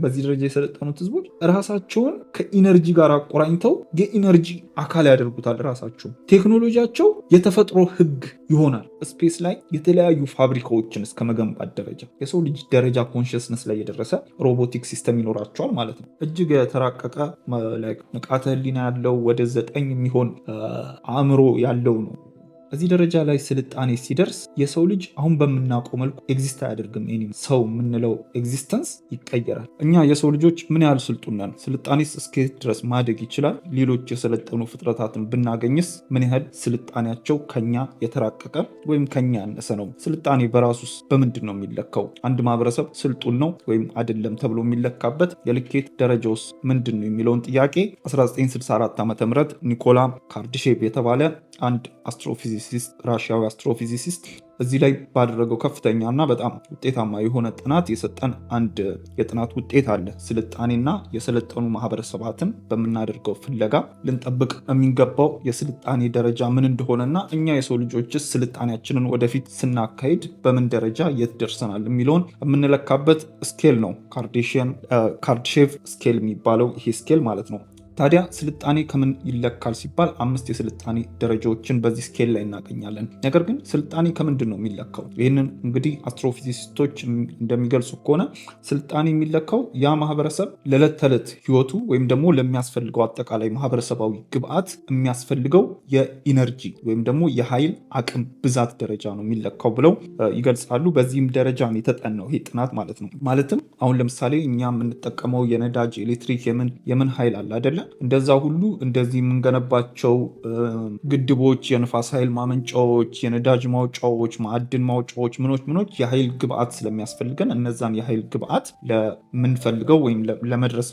በዚህ ደረጃ የሰለጠኑት ህዝቦች ራሳቸውን ከኢነርጂ ጋር አቆራኝተው የኢነርጂ አካል ያደርጉታል። ራሳቸው ቴክኖሎጂያቸው የተፈጥሮ ህግ ይሆናል። ስፔስ ላይ የተለያዩ ፋብሪካዎችን እስከ መገንባት ደረጃ የሰው ልጅ ደረጃ ኮንሽስነስ ላይ የደረሰ ሮቦቲክ ሲስተም ይኖራቸዋል ማለት ነው። እጅግ የተራቀቀ ንቃተ ህሊና ያለው ወደ 9 የሚሆን አእምሮ ያለው ነው። እዚህ ደረጃ ላይ ስልጣኔ ሲደርስ የሰው ልጅ አሁን በምናውቀው መልኩ ኤግዚስት አያደርግም። ሰው የምንለው ኤግዚስተንስ ይቀየራል። እኛ የሰው ልጆች ምን ያህል ስልጡን ነን? ስልጣኔስ እስከየት ድረስ ማደግ ይችላል? ሌሎች የሰለጠኑ ፍጥረታትን ብናገኝስ ምን ያህል ስልጣኔያቸው ከኛ የተራቀቀ ወይም ከኛ ያነሰ ነው? ስልጣኔ በራሱስ በምንድን ነው የሚለካው? አንድ ማህበረሰብ ስልጡን ነው ወይም አይደለም ተብሎ የሚለካበት የልኬት ደረጃውስ ምንድን ነው የሚለውን ጥያቄ 1964 ዓ.ም ኒኮላ ካርድሼቭ የተባለ አንድ አስትሮፊዚሲስት ራሽያዊ አስትሮፊዚሲስት እዚህ ላይ ባደረገው ከፍተኛ እና በጣም ውጤታማ የሆነ ጥናት የሰጠን አንድ የጥናት ውጤት አለ። ስልጣኔና የሰለጠኑ ማህበረሰባትን በምናደርገው ፍለጋ ልንጠብቅ የሚገባው የስልጣኔ ደረጃ ምን እንደሆነና እኛ የሰው ልጆችስ ስልጣኔያችንን ወደፊት ስናካሄድ በምን ደረጃ የት ደርሰናል የሚለውን የምንለካበት ስኬል ነው። ካርድሼቭ ስኬል የሚባለው ይሄ ስኬል ማለት ነው። ታዲያ ስልጣኔ ከምን ይለካል ሲባል 5 የስልጣኔ ደረጃዎችን በዚህ ስኬል ላይ እናገኛለን። ነገር ግን ስልጣኔ ከምንድን ነው የሚለካው? ይህንን እንግዲህ አስትሮፊዚስቶች እንደሚገልጹ ከሆነ ስልጣኔ የሚለካው ያ ማህበረሰብ ለዕለት ተዕለት ህይወቱ ወይም ደግሞ ለሚያስፈልገው አጠቃላይ ማህበረሰባዊ ግብአት የሚያስፈልገው የኢነርጂ ወይም ደግሞ የኃይል አቅም ብዛት ደረጃ ነው የሚለካው ብለው ይገልጻሉ። በዚህም ደረጃ ነው የተጠናው ይሄ ጥናት ማለት ነው። ማለትም አሁን ለምሳሌ እኛ የምንጠቀመው የነዳጅ ኤሌክትሪክ የምን ኃይል አለ አይደለ? እንደዛ ሁሉ እንደዚህ የምንገነባቸው ግድቦች፣ የንፋስ ኃይል ማመንጫዎች፣ የነዳጅ ማውጫዎች፣ ማዕድን ማውጫዎች ምኖች የኃይል ግብአት ስለሚያስፈልገን እነዛን የኃይል ግብአት ለምንፈልገው ወይም ለመድረስ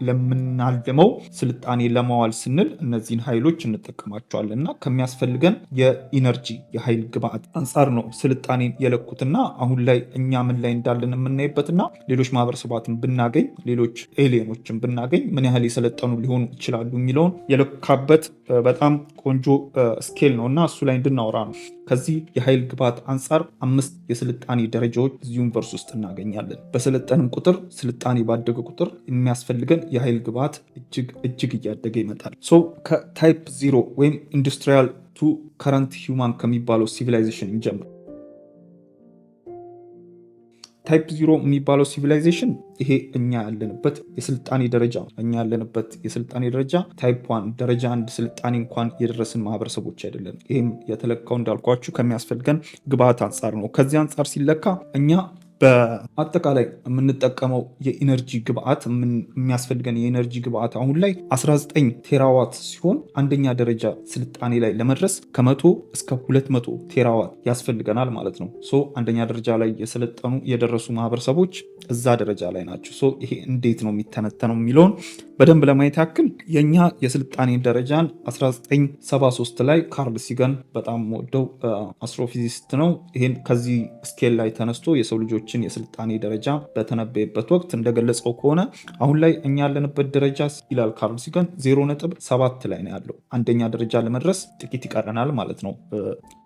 ለምናልመው ስልጣኔ ለማዋል ስንል እነዚህን ኃይሎች እንጠቀማቸዋለን እና ከሚያስፈልገን የኢነርጂ የኃይል ግብአት አንጻር ነው ስልጣኔን የለኩትና አሁን ላይ እኛ ምን ላይ እንዳለን የምናይበትና ሌሎች ማህበረሰባትን ብናገኝ ሌሎች ኤሊየኖችን ብናገኝ ምን ያህል የሰለጠኑ ሊሆኑ ይችላሉ የሚለውን የለካበት በጣም ቆንጆ ስኬል ነው እና እሱ ላይ እንድናወራ ነው። ከዚህ የኃይል ግብአት አንጻር 5 የስልጣኔ ደረጃዎች እዚህ ዩኒቨርስ ውስጥ እናገኛለን። በሰለጠንም ቁጥር ስልጣኔ ባደገ ቁጥር የሚያስፈልገን የኃይል ግብአት እጅግ እያደገ ይመጣል። ከታይፕ 0 ወይም ኢንዱስትሪያል ቱ ከረንት ሂውማን ከሚባለው ሲቪላይዜሽን እንጀምር። ታይፕ 0 የሚባለው ሲቪላይዜሽን ይሄ እኛ ያለንበት የስልጣኔ ደረጃ የስልጣኔ ደረጃ ታይፕ 1 ደረጃ 1 ስልጣኔ እንኳን የደረስን ማህበረሰቦች አይደለም። ይህም የተለካው እንዳልኳችሁ ከሚያስፈልገን ግብአት አንጻር ነው። ከዚህ አንጻር ሲለካ እኛ በአጠቃላይ የምንጠቀመው የኢነርጂ ግብአት የሚያስፈልገን የኢነርጂ ግብአት አሁን ላይ 19 ቴራዋት ሲሆን አንደኛ ደረጃ ስልጣኔ ላይ ለመድረስ ከ100 እስከ 200 ቴራዋት ያስፈልገናል ማለት ነው። አንደኛ ደረጃ ላይ የሰለጠኑ የደረሱ ማህበረሰቦች እዛ ደረጃ ላይ ናቸው። ይሄ እንዴት ነው የሚተነተነው የሚለውን በደንብ ለማየት ያክል የኛ የስልጣኔ ደረጃን 1973 ላይ ካርል ሲገን በጣም ወደው አስትሮፊዚስት ነው። ይሄን ከዚህ ስኬል ላይ ተነስቶ የሰው ልጆችን የስልጣኔ ደረጃ በተነበየበት ወቅት እንደገለጸው ከሆነ አሁን ላይ እኛ ያለንበት ደረጃ ይላል ካርል ሲገን 0.7 ላይ ነው ያለው። አንደኛ ደረጃ ለመድረስ ጥቂት ይቀረናል ማለት ነው።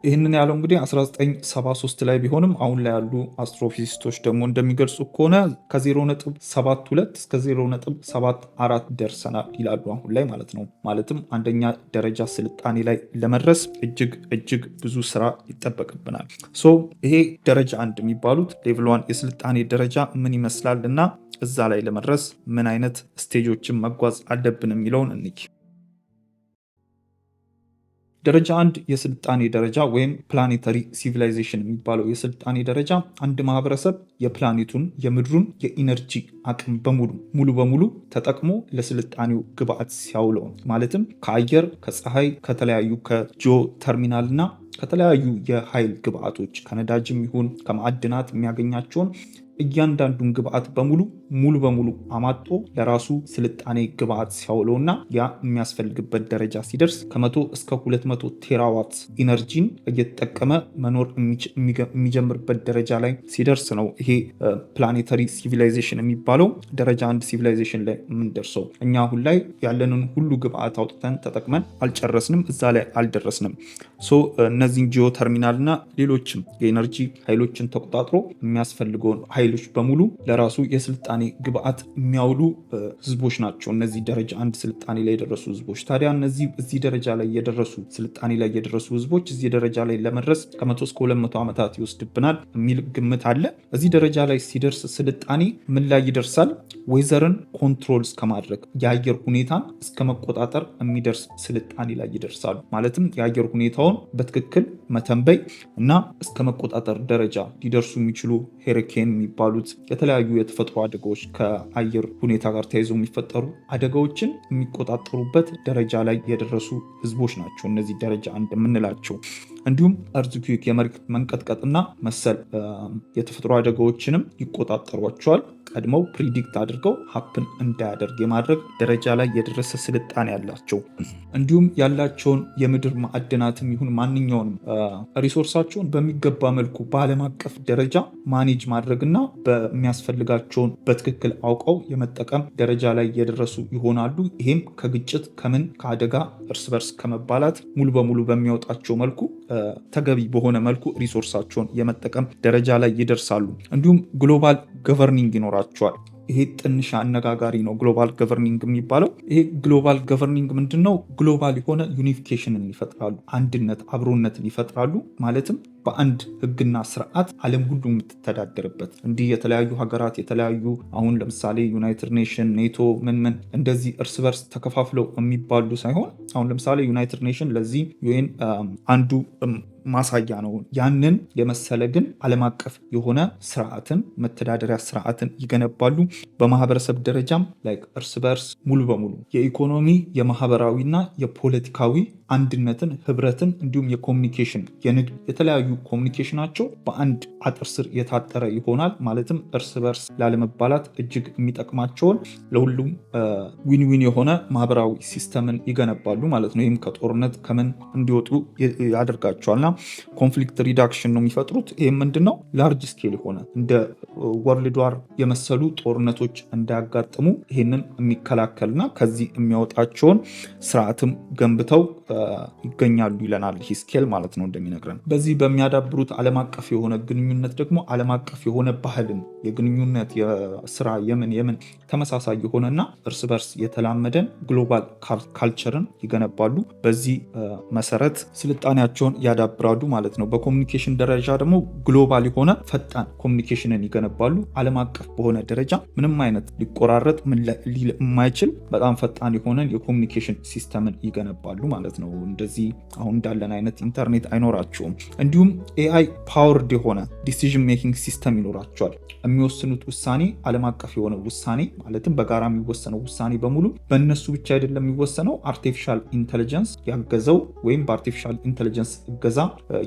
ይህንን ያለው እንግዲህ 1973 ላይ ቢሆንም አሁን ላይ ያሉ አስትሮፊዚስቶች ደግሞ እንደሚገልጹ ከሆነ ከ0.72 እስከ 0.74 ደርሰናል ይላሉ አሁን ላይ ማለት ነው። ማለትም አንደኛ ደረጃ ስልጣኔ ላይ ለመድረስ እጅግ ብዙ ስራ ይጠበቅብናል። ይሄ ደረጃ 1 የሚባሉት ሌቭል 1 የስልጣኔ ደረጃ ምን ይመስላል እና እዛ ላይ ለመድረስ ምን አይነት ስቴጆችን መጓዝ አለብን የሚለውን እንይ። ደረጃ 1 የስልጣኔ ደረጃ ወይም ፕላኔታሪ ሲቪላይዜሽን የሚባለው የስልጣኔ ደረጃ አንድ ማህበረሰብ የፕላኔቱን የምድሩን የኢነርጂ አቅም ሙሉ በሙሉ ተጠቅሞ ለስልጣኔው ግብአት ሲያውለው ማለትም ከአየር፣ ከፀሐይ፣ ከተለያዩ ከጂኦ ተርሚናል እና ከተለያዩ የኃይል ግብአቶች ከነዳጅም ይሁን ከማዕድናት የሚያገኛቸውን እያንዳንዱን ግብአት ሙሉ በሙሉ አማጦ ለራሱ ስልጣኔ ግብአት ሲያውለውና ያ የሚያስፈልግበት ደረጃ ሲደርስ ከ100 እስከ 200 ቴራዋት ኢነርጂን እየተጠቀመ መኖር የሚጀምርበት ደረጃ ላይ ሲደርስ ነው ይሄ ፕላኔታሪ ሲቪላይዜሽን የሚባለው ደረጃ 1 ሲቪላይዜሽን ላይ የምንደርሰው። እኛ አሁን ላይ ያለንን ሁሉ ግብአት አውጥተን ተጠቅመን አልጨረስንም፣ እዛ ላይ አልደረስንም። እነዚህን ጂኦ ተርሚናል እና ሌሎችም የኢነርጂ ኃይሎችን ተቆጣጥሮ የሚያስፈልገውን ኃይል ኃይሎች በሙሉ ለራሱ የስልጣኔ ግብዓት የሚያውሉ ህዝቦች ናቸው እነዚህ ደረጃ 1 ስልጣኔ ላይ የደረሱ ህዝቦች። ታዲያ እነዚህ እዚህ ደረጃ ላይ የደረሱ ስልጣኔ ላይ የደረሱ ህዝቦች እዚህ ደረጃ ላይ ለመድረስ ከ100 እስከ 200 ዓመታት ይወስድብናል የሚል ግምት አለ። እዚህ ደረጃ ላይ ሲደርስ ስልጣኔ ምን ላይ ይደርሳል? ዌዘርን ኮንትሮል እስከማድረግ የአየር ሁኔታን እስከ መቆጣጠር የሚደርስ ስልጣኔ ላይ ይደርሳሉ። ማለትም የአየር ሁኔታውን በትክክል መተንበይ እና እስከ መቆጣጠር ደረጃ ሊደርሱ የሚችሉ ሄሪኬን የሚባሉት የተለያዩ የተፈጥሮ አደጋዎች ከአየር ሁኔታ ጋር ተያይዘው የሚፈጠሩ አደጋዎችን የሚቆጣጠሩበት ደረጃ ላይ የደረሱ ህዝቦች ናቸው እነዚህ ደረጃ 1 የምንላቸው። እንዲሁም እርዝኩዊክ የመሬት መንቀጥቀጥና መሰል የተፈጥሮ አደጋዎችንም ይቆጣጠሯቸዋል። ቀድመው ፕሪዲክት አድርገው ሀፕን እንዳያደርግ የማድረግ ደረጃ ላይ የደረሰ ስልጣኔ ያላቸው፣ እንዲሁም ያላቸውን የምድር ማዕድናትም ይሁን ማንኛውንም ሪሶርሳቸውን በሚገባ መልኩ በዓለም አቀፍ ደረጃ ማኔጅ ማድረግና በሚያስፈልጋቸውን በትክክል አውቀው የመጠቀም ደረጃ ላይ የደረሱ ይሆናሉ። ይሄም ከግጭት ከምን ከአደጋ እርስ በርስ ከመባላት ሙሉ በሙሉ በሚያወጣቸው መልኩ ተገቢ በሆነ መልኩ ሪሶርሳቸውን የመጠቀም ደረጃ ላይ ይደርሳሉ። እንዲሁም ግሎባል ገቨርኒንግ ይኖራቸዋል። ይሄ ትንሽ አነጋጋሪ ነው። ግሎባል ገቨርኒንግ የሚባለው ይሄ ግሎባል ገቨርኒንግ ምንድን ነው? ግሎባል የሆነ ዩኒፊኬሽንን ይፈጥራሉ፣ አንድነት አብሮነትን ይፈጥራሉ። ማለትም በአንድ ህግና ስርዓት ዓለም ሁሉ የምትተዳደርበት እንዲህ የተለያዩ ሀገራት የተለያዩ አሁን ለምሳሌ ዩናይትድ ኔሽን፣ ኔቶ ምን እንደዚህ እርስ በርስ ተከፋፍለው የሚባሉ ሳይሆን አሁን ለምሳሌ ዩናይትድ ኔሽን ለዚህ ዩኤን አንዱ ማሳያ ነው። ያንን የመሰለ ግን ዓለም አቀፍ የሆነ ስርዓትን መተዳደሪያ ስርዓትን ይገነባሉ። በማህበረሰብ ደረጃም እርስ በርስ ሙሉ በሙሉ የኢኮኖሚ የማህበራዊና የፖለቲካዊ አንድነትን ህብረትን እንዲሁም የኮሚኒኬሽን የንግድ የተለያዩ ኮሚኒኬሽናቸው በአንድ አጥር ስር የታጠረ ይሆናል። ማለትም እርስ በርስ ላለመባላት እጅግ የሚጠቅማቸውን ለሁሉም ዊን የሆነ ማህበራዊ ሲስተምን ይገነባሉ ማለት ነው። ይህም ከጦርነት ከምን እንዲወጡ ያደርጋቸዋልና ኮንፍሊክት ሪዳክሽን ነው የሚፈጥሩት። ይህም ምንድነው? ላርጅ ስኬል የሆነ እንደ ወርልድ ዋር የመሰሉ ጦርነቶች እንዳያጋጥሙ ይህንን የሚከላከልና ከዚህ የሚያወጣቸውን ስርዓትም ገንብተው ይገኛሉ ይለናል ይህ ስኬል ማለት ነው እንደሚነግረን። በዚህ በሚያዳብሩት ዓለም አቀፍ የሆነ ግንኙነት ደግሞ ዓለም አቀፍ የሆነ ባህልን የግንኙነት የስራ የምን ተመሳሳይ የሆነና እርስ በርስ የተላመደን ግሎባል ካልቸርን ይገነባሉ። በዚህ መሰረት ስልጣኔያቸውን ያዳብራሉ ማለት ነው። በኮሚኒኬሽን ደረጃ ደግሞ ግሎባል የሆነ ፈጣን ኮሚኒኬሽንን ይገነባሉ። ዓለም አቀፍ በሆነ ደረጃ ምንም አይነት ሊቆራረጥ ሊል የማይችል በጣም ፈጣን የሆነ የኮሚኒኬሽን ሲስተምን ይገነባሉ ማለት ነው። እንደዚህ አሁን እንዳለን አይነት ኢንተርኔት አይኖራቸውም። እንዲሁም ኤአይ ፓወርድ የሆነ ዲሲዥን ሜኪንግ ሲስተም ይኖራቸዋል። የሚወስኑት ውሳኔ ዓለም አቀፍ የሆነ ውሳኔ ማለትም በጋራ የሚወሰነው ውሳኔ በሙሉ በእነሱ ብቻ አይደለም የሚወሰነው፣ አርቲፊሻል ኢንተለጀንስ ያገዘው ወይም በአርቲፊሻል ኢንተለጀንስ እገዛ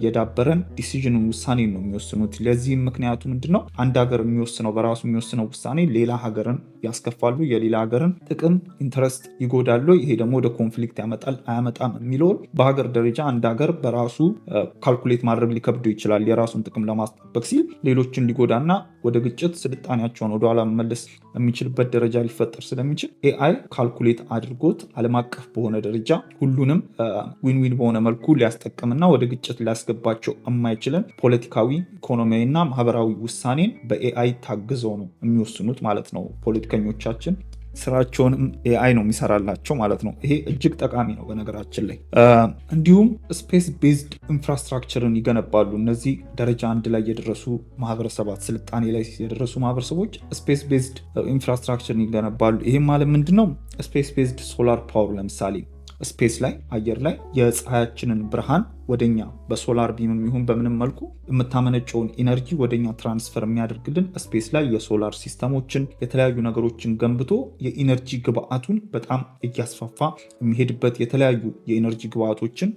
የዳበረን ዲሲዥንን ውሳኔ ነው የሚወስኑት። ለዚህም ምክንያቱ ምንድነው? አንድ ሀገር የሚወስነው በራሱ የሚወስነው ውሳኔ ሌላ ሀገርን ያስከፋሉ፣ የሌላ ሀገርን ጥቅም ኢንተረስት ይጎዳሉ። ይሄ ደግሞ ወደ ኮንፍሊክት ያመጣል አያመጣም የሚለውን በሀገር ደረጃ አንድ ሀገር በራሱ ካልኩሌት ማድረግ ሊከብዱ ይችላል። የራሱን ጥቅም ለማስጠበቅ ሲል ሌሎችን ሊጎዳና ወደ ግጭት ስልጣኔያቸውን ወደኋላ መመለስ የሚችልበት ደረጃ ሊፈጠር ስለሚችል ኤአይ ካልኩሌት አድርጎት ዓለም አቀፍ በሆነ ደረጃ ሁሉንም ዊን በሆነ መልኩ ሊያስጠቅምና ወደ ግጭት ሊያስገባቸው የማይችልን ፖለቲካዊ፣ ኢኮኖሚያዊና ማህበራዊ ውሳኔን በኤአይ ታግዘው ነው የሚወስኑት ማለት ነው። ፖለቲከኞቻችን ስራቸውንም ኤአይ ነው የሚሰራላቸው ማለት ነው። ይሄ እጅግ ጠቃሚ ነው በነገራችን ላይ። እንዲሁም ስፔስ ቤዝድ ኢንፍራስትራክቸርን ይገነባሉ። እነዚህ ደረጃ 1 ላይ የደረሱ ማህበረሰባት፣ ስልጣኔ ላይ የደረሱ ማህበረሰቦች ስፔስ ቤዝድ ኢንፍራስትራክቸርን ይገነባሉ። ይህም ማለት ምንድነው? ስፔስ ቤዝድ ሶላር ፓወር ለምሳሌ ስፔስ ላይ አየር ላይ የፀሐያችንን ብርሃን ወደኛ በሶላር ቢምም ይሁን በምንም መልኩ የምታመነጨውን ኢነርጂ ወደኛ ትራንስፈር የሚያደርግልን ስፔስ ላይ የሶላር ሲስተሞችን የተለያዩ ነገሮችን ገንብቶ የኢነርጂ ግብአቱን በጣም እያስፋፋ የሚሄድበት የተለያዩ የኢነርጂ ግብአቶችን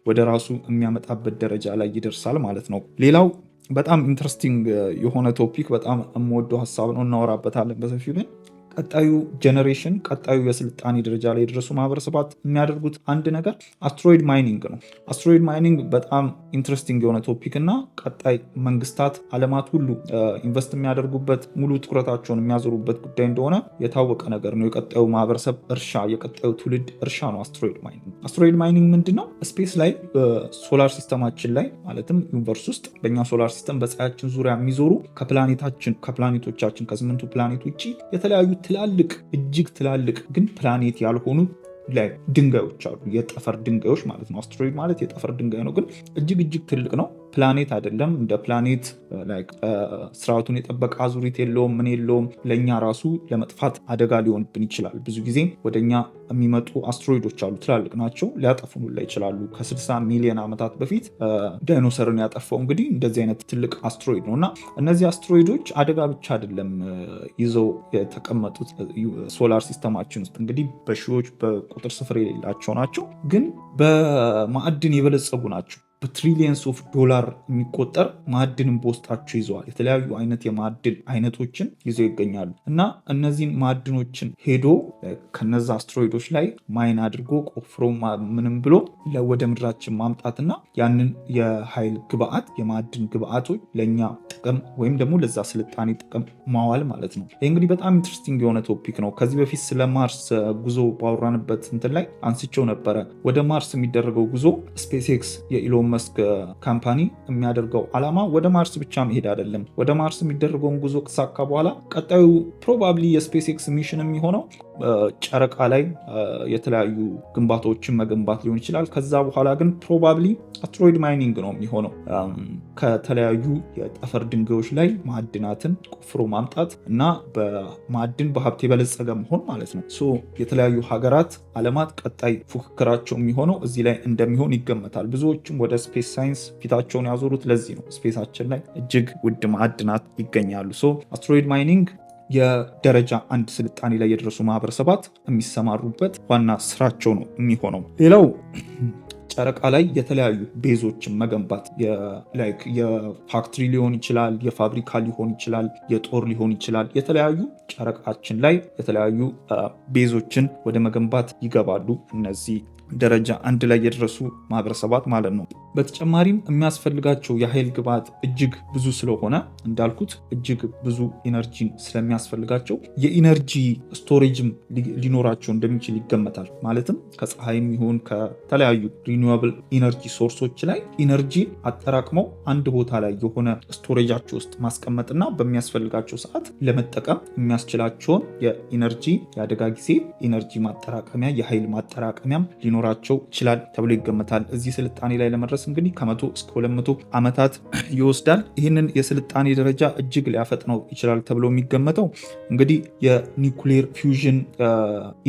ወደ ራሱ የሚያመጣበት ደረጃ ላይ ይደርሳል ማለት ነው። ሌላው በጣም ኢንትረስቲንግ የሆነ ቶፒክ በጣም የምወደው ሀሳብ ነው፣ እናወራበታለን በሰፊው ግን ቀጣዩ ጀኔሬሽን ቀጣዩ የስልጣኔ ደረጃ ላይ የደረሱ ማህበረሰባት የሚያደርጉት አንድ ነገር አስትሮይድ ማይኒንግ ነው። አስትሮይድ ማይኒንግ በጣም ኢንትረስቲንግ የሆነ ቶፒክ እና ቀጣይ መንግስታት፣ አለማት ሁሉ ኢንቨስት የሚያደርጉበት ሙሉ ትኩረታቸውን የሚያዞሩበት ጉዳይ እንደሆነ የታወቀ ነገር ነው። የቀጣዩ ማህበረሰብ እርሻ፣ የቀጣዩ ትውልድ እርሻ ነው አስትሮይድ ማይኒንግ። አስትሮይድ ማይኒንግ ምንድን ነው? ስፔስ ላይ ሶላር ሲስተማችን ላይ ማለትም ዩኒቨርስ ውስጥ በእኛ ሶላር ሲስተም በፀሐያችን ዙሪያ የሚዞሩ ከፕላኔቶቻችን ከስምንቱ ፕላኔት ውጭ የተለያዩ ትላልቅ እጅግ ትላልቅ ግን ፕላኔት ያልሆኑ ላይ ድንጋዮች አሉ። የጠፈር ድንጋዮች ማለት ነው። አስትሮይድ ማለት የጠፈር ድንጋይ ነው፣ ግን እጅግ ትልቅ ነው። ፕላኔት አይደለም። እንደ ፕላኔት ስርዓቱን የጠበቀ አዙሪት የለውም፣ ምን የለውም። ለእኛ ራሱ ለመጥፋት አደጋ ሊሆንብን ይችላል። ብዙ ጊዜ ወደኛ የሚመጡ አስትሮይዶች አሉ፣ ትላልቅ ናቸው፣ ሊያጠፉን ላይ ይችላሉ። ከ60 ሚሊዮን ዓመታት በፊት ዳይኖሰርን ያጠፋው እንግዲህ እንደዚህ አይነት ትልቅ አስትሮይድ ነው እና እነዚህ አስትሮይዶች አደጋ ብቻ አይደለም ይዘው የተቀመጡት ሶላር ሲስተማችን ውስጥ እንግዲህ በሺዎች በቁጥር ስፍር የሌላቸው ናቸው፣ ግን በማዕድን የበለጸጉ ናቸው። በትሪሊየንስ ኦፍ ዶላር የሚቆጠር ማዕድንን በውስጣቸው ይዘዋል። የተለያዩ አይነት የማዕድን አይነቶችን ይዘው ይገኛሉ እና እነዚህን ማዕድኖችን ሄዶ ከነዛ አስትሮይዶች ላይ ማይን አድርጎ ቆፍሮ ምንም ብሎ ወደ ምድራችን ማምጣትና ያንን የኃይል ግብአት የማዕድን ግብአቶች ለእኛ ጥቅም ወይም ደግሞ ለዛ ስልጣኔ ጥቅም ማዋል ማለት ነው። ይህ እንግዲህ በጣም ኢንትረስቲንግ የሆነ ቶፒክ ነው። ከዚህ በፊት ስለ ማርስ ጉዞ ባወራንበት እንትን ላይ አንስቸው ነበረ። ወደ ማርስ የሚደረገው ጉዞ ስፔስ ኤክስ የኢሎን መስክ ካምፓኒ የሚያደርገው ዓላማ ወደ ማርስ ብቻ መሄድ አይደለም። ወደ ማርስ የሚደረገውን ጉዞ ከሳካ በኋላ ቀጣዩ ፕሮባብሊ የስፔስ ኤክስ ሚሽን የሚሆነው ጨረቃ ላይ የተለያዩ ግንባታዎችን መገንባት ሊሆን ይችላል። ከዛ በኋላ ግን ፕሮባብሊ አስትሮይድ ማይኒንግ ነው የሚሆነው። ከተለያዩ የጠፈር ድንጋዮች ላይ ማዕድናትን ቆፍሮ ማምጣት እና በማዕድን በሀብት የበለጸገ መሆን ማለት ነው። የተለያዩ ሀገራት አለማት ቀጣይ ፉክክራቸው የሚሆነው እዚህ ላይ እንደሚሆን ይገመታል። ብዙዎችም ወደ ስፔስ ሳይንስ ፊታቸውን ያዞሩት ለዚህ ነው። ስፔሳችን ላይ እጅግ ውድ ማዕድናት ይገኛሉ። አስትሮይድ ማይኒንግ የደረጃ አንድ ስልጣኔ ላይ የደረሱ ማህበረሰባት የሚሰማሩበት ዋና ስራቸው ነው የሚሆነው። ሌላው ጨረቃ ላይ የተለያዩ ቤዞችን መገንባት የፋክትሪ ሊሆን ይችላል፣ የፋብሪካ ሊሆን ይችላል፣ የጦር ሊሆን ይችላል። የተለያዩ ጨረቃችን ላይ የተለያዩ ቤዞችን ወደ መገንባት ይገባሉ እነዚህ ደረጃ አንድ ላይ የደረሱ ማህበረሰባት ማለት ነው። በተጨማሪም የሚያስፈልጋቸው የኃይል ግብዓት እጅግ ብዙ ስለሆነ እንዳልኩት እጅግ ብዙ ኢነርጂ ስለሚያስፈልጋቸው የኢነርጂ ስቶሬጅም ሊኖራቸው እንደሚችል ይገመታል። ማለትም ከፀሐይም ይሁን ከተለያዩ ሪኒዌብል ኢነርጂ ሶርሶች ላይ ኢነርጂ አጠራቅመው አንድ ቦታ ላይ የሆነ ስቶሬጃቸው ውስጥ ማስቀመጥና በሚያስፈልጋቸው ሰዓት ለመጠቀም የሚያስችላቸውን የኢነርጂ የአደጋ ጊዜ ኢነርጂ ማጠራቀሚያ የኃይል ማጠራቀሚያም ሊኖራቸው ይችላል ተብሎ ይገመታል። እዚህ ስልጣኔ ላይ ለመድረስ እንግዲህ ከ100 እስከ 200 ዓመታት ይወስዳል። ይህንን የስልጣኔ ደረጃ እጅግ ሊያፈጥነው ይችላል ተብሎ የሚገመተው እንግዲህ የኒውክሌር ፊውዥን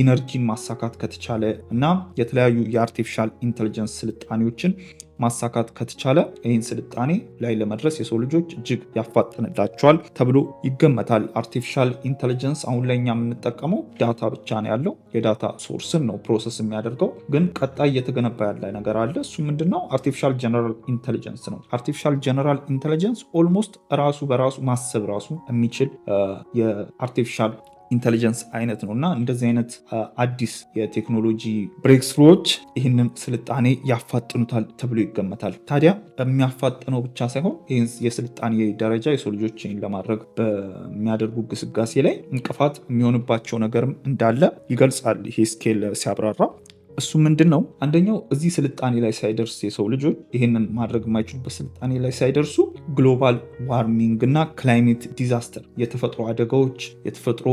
ኢነርጂን ማሳካት ከተቻለ እና የተለያዩ የአርቲፊሻል ኢንተለጀንስ ስልጣኔዎችን ማሳካት ከተቻለ ይህን ስልጣኔ ላይ ለመድረስ የሰው ልጆች እጅግ ያፋጥንላቸዋል ተብሎ ይገመታል። አርቲፊሻል ኢንተለጀንስ አሁን ላይ እኛ የምንጠቀመው ዳታ ብቻ ነው ያለው። የዳታ ሶርስን ነው ፕሮሰስ የሚያደርገው። ግን ቀጣይ እየተገነባ ያለ ነገር አለ። እሱ ምንድነው? አርቲፊሻል ጀነራል ኢንተለጀንስ ነው። አርቲፊሻል ጀነራል ኢንተለጀንስ ኦልሞስት ራሱ በራሱ ማሰብ ራሱ የሚችል የአርቲፊሻል ኢንተለጀንስ አይነት ነው እና እንደዚህ አይነት አዲስ የቴክኖሎጂ ብሬክስሩዎች ይህንን ስልጣኔ ያፋጥኑታል ተብሎ ይገመታል። ታዲያ የሚያፋጥነው ብቻ ሳይሆን ይህን የስልጣኔ ደረጃ የሰው ልጆችን ለማድረግ በሚያደርጉ ግስጋሴ ላይ እንቅፋት የሚሆንባቸው ነገርም እንዳለ ይገልጻል ይሄ ስኬል ሲያብራራ። እሱ ምንድን ነው? አንደኛው እዚህ ስልጣኔ ላይ ሳይደርስ የሰው ልጆች ይህንን ማድረግ የማይችሉበት ስልጣኔ ላይ ሳይደርሱ ግሎባል ዋርሚንግ እና ክላይሜት ዲዛስተር የተፈጥሮ አደጋዎች፣ የተፈጥሮ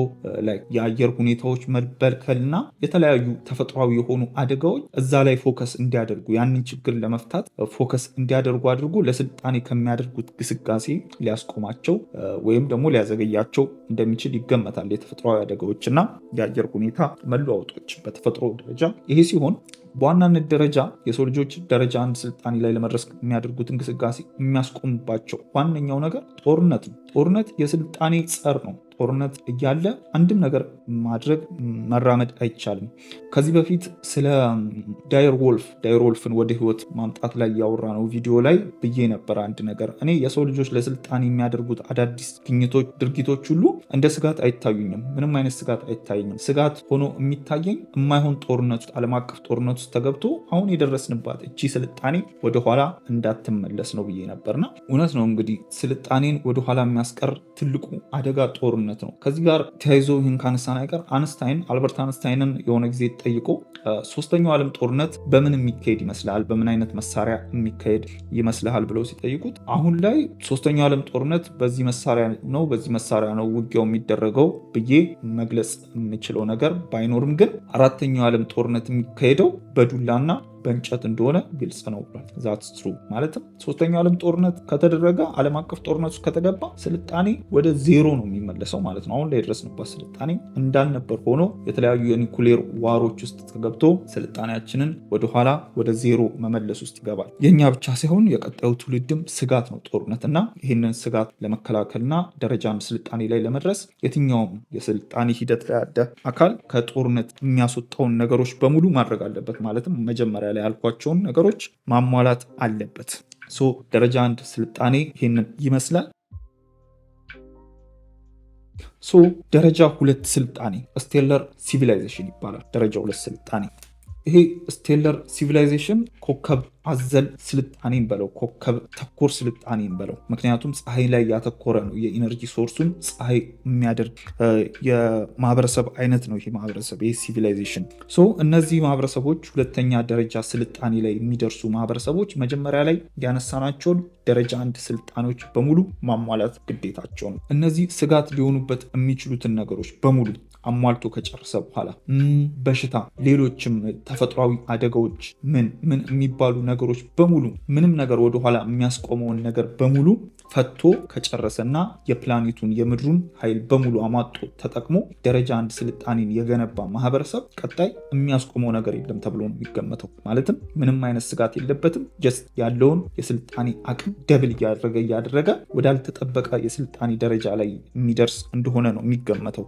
የአየር ሁኔታዎች መበከል እና የተለያዩ ተፈጥሯዊ የሆኑ አደጋዎች እዛ ላይ ፎከስ እንዲያደርጉ ያንን ችግር ለመፍታት ፎከስ እንዲያደርጉ አድርጎ ለስልጣኔ ከሚያደርጉት ግስጋሴ ሊያስቆማቸው ወይም ደግሞ ሊያዘገያቸው እንደሚችል ይገመታል። የተፈጥሯዊ አደጋዎች እና የአየር ሁኔታ መለዋወጦች በተፈጥሮ ደረጃ ይሄ ሲሆን በዋናነት ደረጃ የሰው ልጆች ደረጃ አንድ ስልጣኔ ላይ ለመድረስ የሚያደርጉትን ግስጋሴ የሚያስቆምባቸው ዋነኛው ነገር ጦርነት ነው። ጦርነት የስልጣኔ ጸር ነው። ጦርነት እያለ አንድም ነገር ማድረግ መራመድ አይቻልም። ከዚህ በፊት ስለ ዳይርወልፍን ወደ ህይወት ማምጣት ላይ ያወራ ነው ቪዲዮ ላይ ብዬ ነበር አንድ ነገር። እኔ የሰው ልጆች ለስልጣን የሚያደርጉት አዳዲስ ድርጊቶች ሁሉ እንደ ስጋት አይታዩኝም። ምንም አይነት ስጋት አይታየኝም። ስጋት ሆኖ የሚታየኝ የማይሆን ጦርነት ውስጥ ዓለም አቀፍ ጦርነት ውስጥ ተገብቶ አሁን የደረስንባት እቺ ስልጣኔ ወደኋላ እንዳትመለስ ነው ብዬ ነበርና እውነት ነው። እንግዲህ ስልጣኔን ወደኋላ የሚያስቀር ትልቁ አደጋ ጦርነት ነው። ከዚህ ጋር ተያይዞ ይህን ካነሳን አይቀር አልበርት አንስታይንን የሆነ ጊዜ ጠይቆ ሶስተኛው ዓለም ጦርነት በምን የሚካሄድ ይመስልሃል? በምን አይነት መሳሪያ የሚካሄድ ይመስልሃል ብለው ሲጠይቁት አሁን ላይ ሶስተኛው ዓለም ጦርነት በዚህ መሳሪያ ነው ውጊያው የሚደረገው ብዬ መግለጽ የምችለው ነገር ባይኖርም ግን አራተኛው ዓለም ጦርነት የሚካሄደው በዱላና በእንጨት እንደሆነ ግልጽ ነው ብሏል። ዛትስ ትሩ። ማለትም ሶስተኛው ዓለም ጦርነት ከተደረገ ዓለም አቀፍ ጦርነት ውስጥ ከተገባ ስልጣኔ ወደ ዜሮ ነው የሚመለሰው ማለት ነው። አሁን ላይ የደረስንባት ስልጣኔ እንዳልነበር ሆኖ የተለያዩ የኒኩሌር ዋሮች ውስጥ ተገብቶ ስልጣኔያችንን ወደኋላ ወደ ዜሮ መመለስ ውስጥ ይገባል። የእኛ ብቻ ሳይሆን የቀጣዩ ትውልድም ስጋት ነው ጦርነት እና ይህንን ስጋት ለመከላከልና ደረጃ አንድ ስልጣኔ ላይ ለመድረስ የትኛውም የስልጣኔ ሂደት ላይ ያለ አካል ከጦርነት የሚያስወጣውን ነገሮች በሙሉ ማድረግ አለበት። ማለትም መጀመሪያ ላይ ያልኳቸውን ነገሮች ማሟላት አለበት። ደረጃ አንድ ስልጣኔ ይህንን ይመስላል። ደረጃ ሁለት ስልጣኔ ስቴለር ሲቪላይዜሽን ይባላል። ደረጃ ሁለት ስልጣኔ ይሄ ስቴለር ሲቪላይዜሽን ኮከብ አዘል ስልጣኔን በለው ኮከብ ተኮር ስልጣኔን በለው። ምክንያቱም ፀሐይ ላይ ያተኮረ ነው። የኢነርጂ ሶርሱን ፀሐይ የሚያደርግ የማህበረሰብ አይነት ነው ይሄ ማህበረሰብ፣ ይሄ ሲቪላይዜሽን። እነዚህ ማህበረሰቦች ሁለተኛ ደረጃ ስልጣኔ ላይ የሚደርሱ ማህበረሰቦች መጀመሪያ ላይ ያነሳናቸውን ደረጃ አንድ ስልጣኔዎች በሙሉ ማሟላት ግዴታቸው ነው። እነዚህ ስጋት ሊሆኑበት የሚችሉትን ነገሮች በሙሉ አሟልቶ ከጨረሰ በኋላ በሽታ፣ ሌሎችም ተፈጥሯዊ አደጋዎች ምን የሚባሉ ነገሮች በሙሉ ምንም ነገር ወደኋላ የሚያስቆመውን ነገር በሙሉ ፈቶ ከጨረሰና የፕላኔቱን የምድሩን ኃይል በሙሉ አሟጦ ተጠቅሞ ደረጃ አንድ ስልጣኔን የገነባ ማህበረሰብ ቀጣይ የሚያስቆመው ነገር የለም ተብሎ ነው የሚገመተው። ማለትም ምንም አይነት ስጋት የለበትም። ጀስት ያለውን የስልጣኔ አቅም ደብል እያደረገ ወዳልተጠበቀ የስልጣኔ ደረጃ ላይ የሚደርስ እንደሆነ ነው የሚገመተው።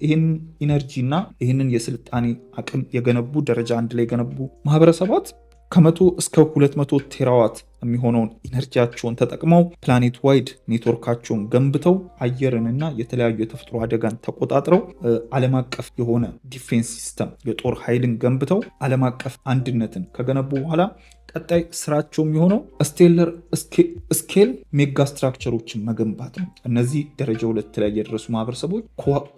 ይህን ኢነርጂ እና ይህንን የስልጣኔ አቅም የገነቡ ደረጃ አንድ ላይ የገነቡ ማህበረሰባት ከ100 እስከ 200 ቴራዋት የሚሆነውን ኢነርጂያቸውን ተጠቅመው ፕላኔት ዋይድ ኔትወርካቸውን ገንብተው አየርንና የተለያዩ የተፈጥሮ አደጋን ተቆጣጥረው ዓለም አቀፍ የሆነ ዲፌንስ ሲስተም የጦር ኃይልን ገንብተው ዓለም አቀፍ አንድነትን ከገነቡ በኋላ ቀጣይ ስራቸው የሚሆነው ስቴለር ስኬል ሜጋ ስትራክቸሮችን መገንባት ነው። እነዚህ ደረጃ ሁለት ላይ የደረሱ ማህበረሰቦች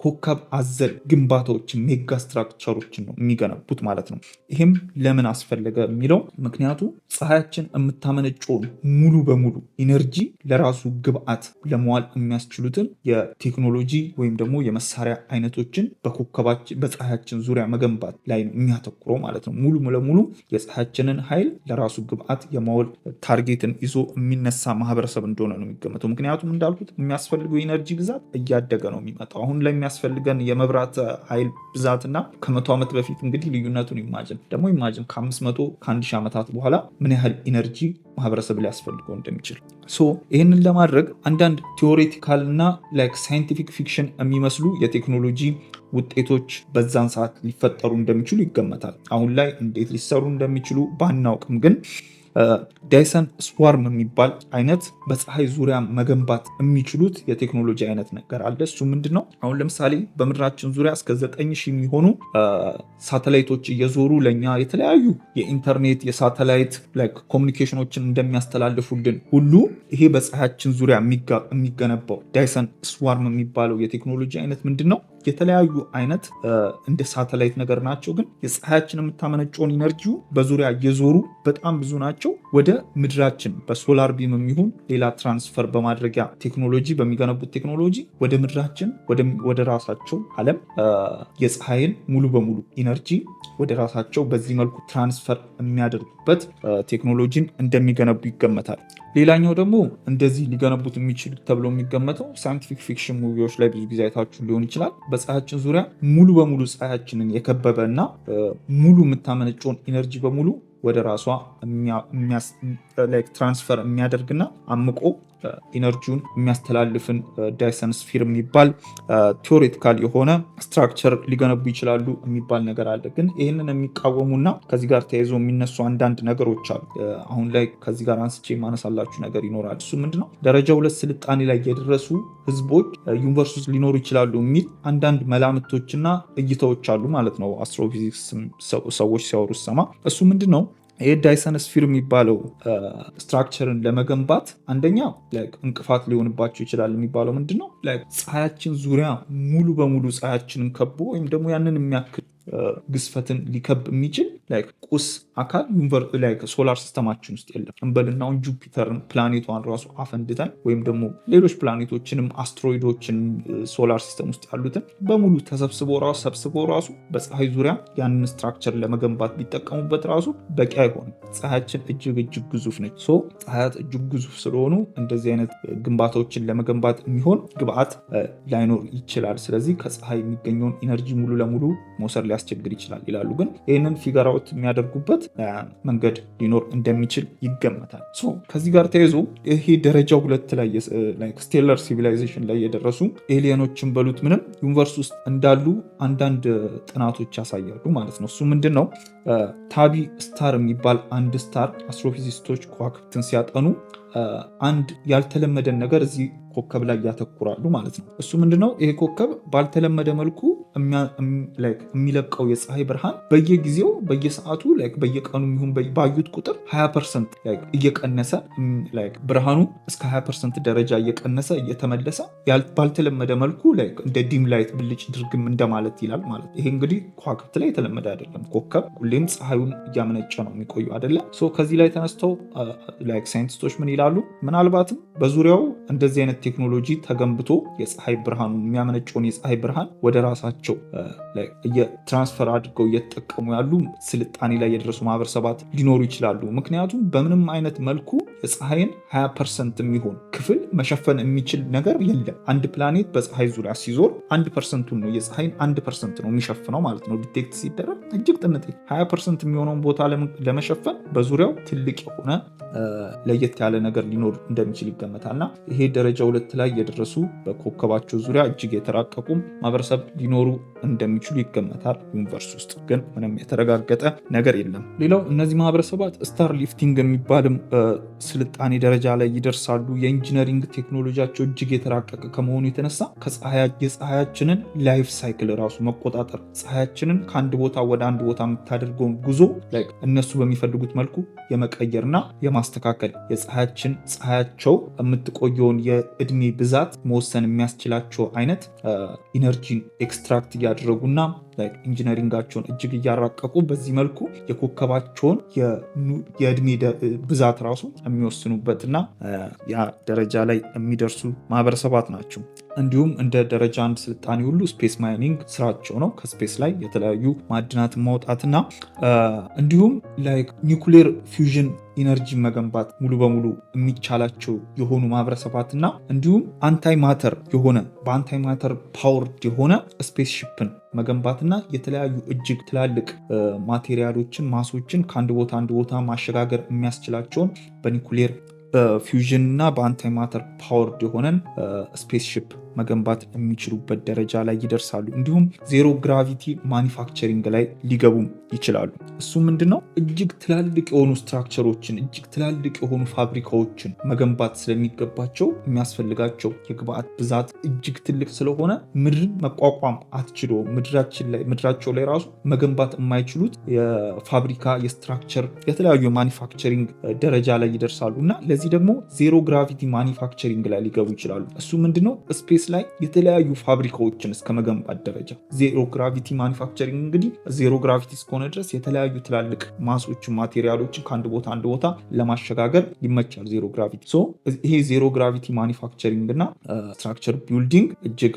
ኮከብ አዘል ግንባታዎችን ሜጋ ስትራክቸሮችን ነው የሚገነቡት ማለት ነው። ይህም ለምን አስፈለገ የሚለው ምክንያቱ ፀሐያችን የምታመነጨውን ሙሉ በሙሉ ኢነርጂ ለራሱ ግብአት ለመዋል የሚያስችሉትን የቴክኖሎጂ ወይም ደግሞ የመሳሪያ አይነቶችን በፀሐያችን ዙሪያ መገንባት ላይ ነው የሚያተኩረው ማለት ነው። ሙሉ ለሙሉ የፀሐያችንን ኃይል ራሱ ግብአት የማወል ታርጌትን ይዞ የሚነሳ ማህበረሰብ እንደሆነ ነው የሚገመተው። ምክንያቱም እንዳልኩት የሚያስፈልገው የኢነርጂ ብዛት እያደገ ነው የሚመጣው። አሁን ላይ የሚያስፈልገን የመብራት ኃይል ብዛትና ከ100 ዓመት በፊት እንግዲህ ልዩነቱን ኢማጅን ከ500 ከ1000 ዓመታት በኋላ ምን ያህል ኢነርጂ ማህበረሰብ ሊያስፈልገው እንደሚችል። ይህንን ለማድረግ አንዳንድ ቲዎሬቲካል እና ሳይንቲፊክ ፊክሽን የሚመስሉ የቴክኖሎጂ ውጤቶች በዛን ሰዓት ሊፈጠሩ እንደሚችሉ ይገመታል። አሁን ላይ እንዴት ሊሰሩ እንደሚችሉ ባናውቅም ግን ዳይሰን ስዋርም የሚባል አይነት በፀሐይ ዙሪያ መገንባት የሚችሉት የቴክኖሎጂ አይነት ነገር አለ። እሱ ምንድን ነው? አሁን ለምሳሌ በምድራችን ዙሪያ እስከ 9000 የሚሆኑ ሳተላይቶች እየዞሩ ለእኛ የተለያዩ የኢንተርኔት የሳተላይት ኮሚኒኬሽኖችን እንደሚያስተላልፉልን ሁሉ ይሄ በፀሐያችን ዙሪያ የሚገነባው ዳይሰን ስዋርም የሚባለው የቴክኖሎጂ አይነት ምንድን ነው? የተለያዩ አይነት እንደ ሳተላይት ነገር ናቸው፣ ግን የፀሐያችን የምታመነጨውን ኢነርጂው በዙሪያ እየዞሩ በጣም ብዙ ናቸው ወደ ምድራችን በሶላር ቢም የሚሆን ሌላ ትራንስፈር በማድረጊያ ቴክኖሎጂ በሚገነቡት ቴክኖሎጂ ወደ ምድራችን ወደ ራሳቸው ዓለም የፀሐይን ሙሉ በሙሉ ኢነርጂ ወደ ራሳቸው በዚህ መልኩ ትራንስፈር የሚያደርጉበት ቴክኖሎጂን እንደሚገነቡ ይገመታል። ሌላኛው ደግሞ እንደዚህ ሊገነቡት የሚችሉት ተብሎ የሚገመተው ሳይንቲፊክ ፊክሽን ሙቪዎች ላይ ብዙ ጊዜ አይታችሁ ሊሆን ይችላል። በፀሐያችን ዙሪያ ሙሉ በሙሉ ፀሐያችንን የከበበ እና ሙሉ የምታመነጨውን ኢነርጂ በሙሉ ወደ ራሷ ትራንስፈር የሚያደርግና አምቆ ኢነርጂውን የሚያስተላልፍን ዳይሰን ስፊር የሚባል ቲዎሬቲካል የሆነ ስትራክቸር ሊገነቡ ይችላሉ የሚባል ነገር አለ። ግን ይህንን የሚቃወሙና ከዚህ ጋር ተያይዞ የሚነሱ አንዳንድ ነገሮች አሉ። አሁን ላይ ከዚህ ጋር አንስቼ የማነሳላችሁ ነገር ይኖራል። እሱ ምንድነው? ደረጃ 2 ስልጣኔ ላይ የደረሱ ህዝቦች ዩኒቨርስ ውስጥ ሊኖሩ ይችላሉ የሚል አንዳንድ መላምቶችና እይታዎች አሉ ማለት ነው። አስትሮፊዚክስ ሰዎች ሲያወሩ ሰማ። እሱ ምንድነው? ይህ ዳይሰን ስፊር የሚባለው ስትራክቸርን ለመገንባት አንደኛ እንቅፋት ሊሆንባቸው ይችላል የሚባለው ምንድነው? ፀሐያችን ዙሪያ ሙሉ በሙሉ ፀሐያችንን ከቦ ወይም ደግሞ ያንን የሚያክል ግዝፈትን ሊከብ የሚችል ቁስ አካል ሶላር ሲስተማችን ውስጥ የለም እንበልናውን ጁፒተርን ፕላኔቷን ራሱ አፈንድተን ወይም ደግሞ ሌሎች ፕላኔቶችንም አስትሮይዶችን ሶላር ሲስተም ውስጥ ያሉትን በሙሉ ሰብስቦ ራሱ በፀሐይ ዙሪያ ያንን ስትራክቸር ለመገንባት ቢጠቀሙበት ራሱ በቂ አይሆንም። ፀሐያችን እጅግ ግዙፍ ነች። ፀሐያት እጅግ ግዙፍ ስለሆኑ እንደዚህ አይነት ግንባታዎችን ለመገንባት የሚሆን ግብአት ላይኖር ይችላል። ስለዚህ ከፀሐይ የሚገኘውን ኢነርጂ ሙሉ ለሙሉ መውሰድ ሊያስቸግር ይችላል ይላሉ። ግን ይህንን ፊገር አውት የሚያደርጉበት መንገድ ሊኖር እንደሚችል ይገመታል። ከዚህ ጋር ተያይዞ ይሄ ደረጃ 2 ላይ ስቴለር ሲቪላይዜሽን ላይ የደረሱ ኤሊየኖችን በሉት ምንም ዩኒቨርስ ውስጥ እንዳሉ አንዳንድ ጥናቶች ያሳያሉ ማለት ነው። እሱ ምንድን ነው? ታቢ ስታር የሚባል አንድ ስታር አስትሮፊዚስቶች ከዋክብትን ሲያጠኑ አንድ ያልተለመደን ነገር እዚህ ኮከብ ላይ ያተኩራሉ ማለት ነው። እሱ ምንድነው? ይሄ ኮከብ ባልተለመደ መልኩ የሚለቀው የፀሐይ ብርሃን በየጊዜው በየሰዓቱ በየቀኑ የሚሆን ባዩት ቁጥር 20% እየቀነሰ ብርሃኑ እስከ 20% ደረጃ እየቀነሰ እየተመለሰ ባልተለመደ መልኩ እንደ ዲም ላይት ብልጭ ድርግም እንደማለት ይላል ማለት። ይሄ እንግዲህ ከዋክብት ላይ የተለመደ አይደለም። ኮከብ ሁሌም ፀሐዩን እያመነጨ ነው የሚቆዩ አይደለም። ከዚህ ላይ ተነስተው ሳይንቲስቶች ምን ይላሉ? ምናልባትም በዙሪያው እንደዚህ አይነት ቴክኖሎጂ ተገንብቶ የፀሐይ ብርሃኑ የሚያመነጨውን የፀሐይ ብርሃን ወደ ራሳቸው ትራንስፈር አድርገው እየተጠቀሙ ያሉ ስልጣኔ ላይ የደረሱ ማህበረሰባት ሊኖሩ ይችላሉ። ምክንያቱም በምንም አይነት መልኩ የፀሐይን 20% የሚሆን ክፍል መሸፈን የሚችል ነገር የለም። አንድ ፕላኔት በፀሐይ ዙሪያ ሲዞር 1% ነው የፀሐይን 1% ነው የሚሸፍነው ማለት ነው። ዲቴክት ሲደረግ እጅግ ጥንት 20% የሚሆነውን ቦታ ለመሸፈን በዙሪያው ትልቅ የሆነ ለየት ያለ ነገር ሊኖር እንደሚችል ይገመታልና ይሄ ደረጃ 2 ላይ የደረሱ በኮከባቸው ዙሪያ እጅግ የተራቀቁ ማህበረሰብ ሊኖሩ እንደሚችሉ ይገመታል። ዩኒቨርስ ውስጥ ግን ምንም የተረጋገጠ ነገር የለም። ሌላው እነዚህ ማህበረሰባት ስታር ሊፍቲንግ የሚባልም ስልጣኔ ደረጃ ላይ ይደርሳሉ። የኢንጂነሪንግ ቴክኖሎጂያቸው እጅግ የተራቀቀ ከመሆኑ የተነሳ የፀሐያችንን ላይፍ ሳይክል ራሱ መቆጣጠር፣ ፀሐያችንን ከአንድ ቦታ ወደ አንድ ቦታ የምታደርገውን ጉዞ እነሱ በሚፈልጉት መልኩ የመቀየርና የማስተካከል ፀሐያቸው የምትቆየውን የእድሜ ብዛት መወሰን የሚያስችላቸው አይነት ኢነርጂን ኤክስትራክት እያደረጉና ኢንጂነሪንጋቸውን እጅግ እያራቀቁ በዚህ መልኩ የኮከባቸውን የእድሜ ብዛት ራሱ የሚወስኑበትና ያ ደረጃ ላይ የሚደርሱ ማህበረሰባት ናቸው። እንዲሁም እንደ ደረጃ 1 ስልጣኔ ሁሉ ስፔስ ማይኒንግ ስራቸው ነው። ከስፔስ ላይ የተለያዩ ማዕድናት ማውጣትና እንዲሁም ኒውክሌር ፊውዥን ኢነርጂ መገንባት ሙሉ በሙሉ የሚቻላቸው የሆኑ ማህበረሰባትና እንዲሁም አንታይ ማተር የሆነ በአንታይ ማተር ፓወርድ የሆነ ስፔስ ሺፕን መገንባትና የተለያዩ እጅግ ትላልቅ ማቴሪያሎችን ማሶችን ከአንድ ቦታ አንድ ቦታ ማሸጋገር የሚያስችላቸውን በኒውክሌር ፊውዥን እና በአንታይ ማተር ፓወርድ የሆነን ስፔስ ሺፕ መገንባት የሚችሉበት ደረጃ ላይ ይደርሳሉ። እንዲሁም ዜሮ ግራቪቲ ማኒፋክቸሪንግ ላይ ሊገቡ ይችላሉ። እሱ ምንድነው? እጅግ ትላልቅ የሆኑ ስትራክቸሮችን እጅግ ትላልቅ የሆኑ ፋብሪካዎችን መገንባት ስለሚገባቸው የሚያስፈልጋቸው የግብአት ብዛት እጅግ ትልቅ ስለሆነ ምድርን መቋቋም አትችሎ ምድራቸው ላይ ራሱ መገንባት የማይችሉት የፋብሪካ የስትራክቸር የተለያዩ የማኒፋክቸሪንግ ደረጃ ላይ ይደርሳሉ እና ለዚህ ደግሞ ዜሮ ግራቪቲ ማኒፋክቸሪንግ ላይ ሊገቡ ይችላሉ። እሱ ምንድነው? ስፔስ ላይ የተለያዩ ፋብሪካዎችን እስከ መገንባት ደረጃ ዜሮ ግራቪቲ ማኒፋክቸሪንግ እንግዲህ ዜሮ ግራቪቲ እስከሆነ ድረስ የተለያዩ ትላልቅ ማሶችን ማቴሪያሎችን ከአንድ ቦታ አንድ ቦታ ለማሸጋገር ይመቻል ዜሮ ግራቪቲ። ይሄ ዜሮ ግራቪቲ ማኒፋክቸሪንግ እና ስትራክቸር ቢልዲንግ እጅግ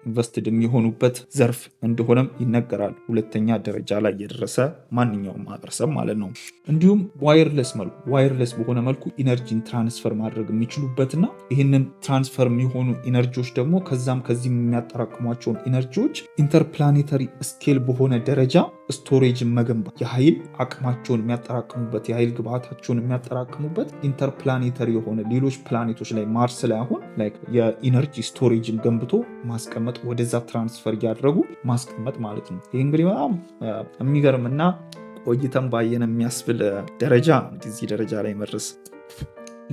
ኢንቨስትድ የሚሆኑበት ዘርፍ እንደሆነም ይነገራል። 2ኛ ደረጃ ላይ የደረሰ ማንኛውም ማህበረሰብ ማለት ነው። እንዲሁም ዋየርለስ በሆነ መልኩ ኢነርጂን ትራንስፈር ማድረግ የሚችሉበትና ይህንን ትራንስፈር የሚሆኑ ኢነርጂዎች ደግሞ ከዛም ከዚህም የሚያጠራቅሟቸውን ኢነርጂዎች ኢንተርፕላኔተሪ ስኬል በሆነ ደረጃ ስቶሬጅን መገንባት፣ የኃይል አቅማቸውን የሚያጠራቅሙበት፣ የኃይል ግብአታቸውን የሚያጠራቅሙበት ኢንተርፕላኔተሪ የሆነ ሌሎች ፕላኔቶች ላይ ማርስ ላይ አሁን የኢነርጂ ስቶሬጅን ገንብቶ ማስቀመጥ፣ ወደዛ ትራንስፈር እያደረጉ ማስቀመጥ ማለት ነው። ይህ እንግዲህ በጣም የሚገርምና ቆይተን ባየን የሚያስብል ደረጃ እዚህ ደረጃ ላይ መድረስ።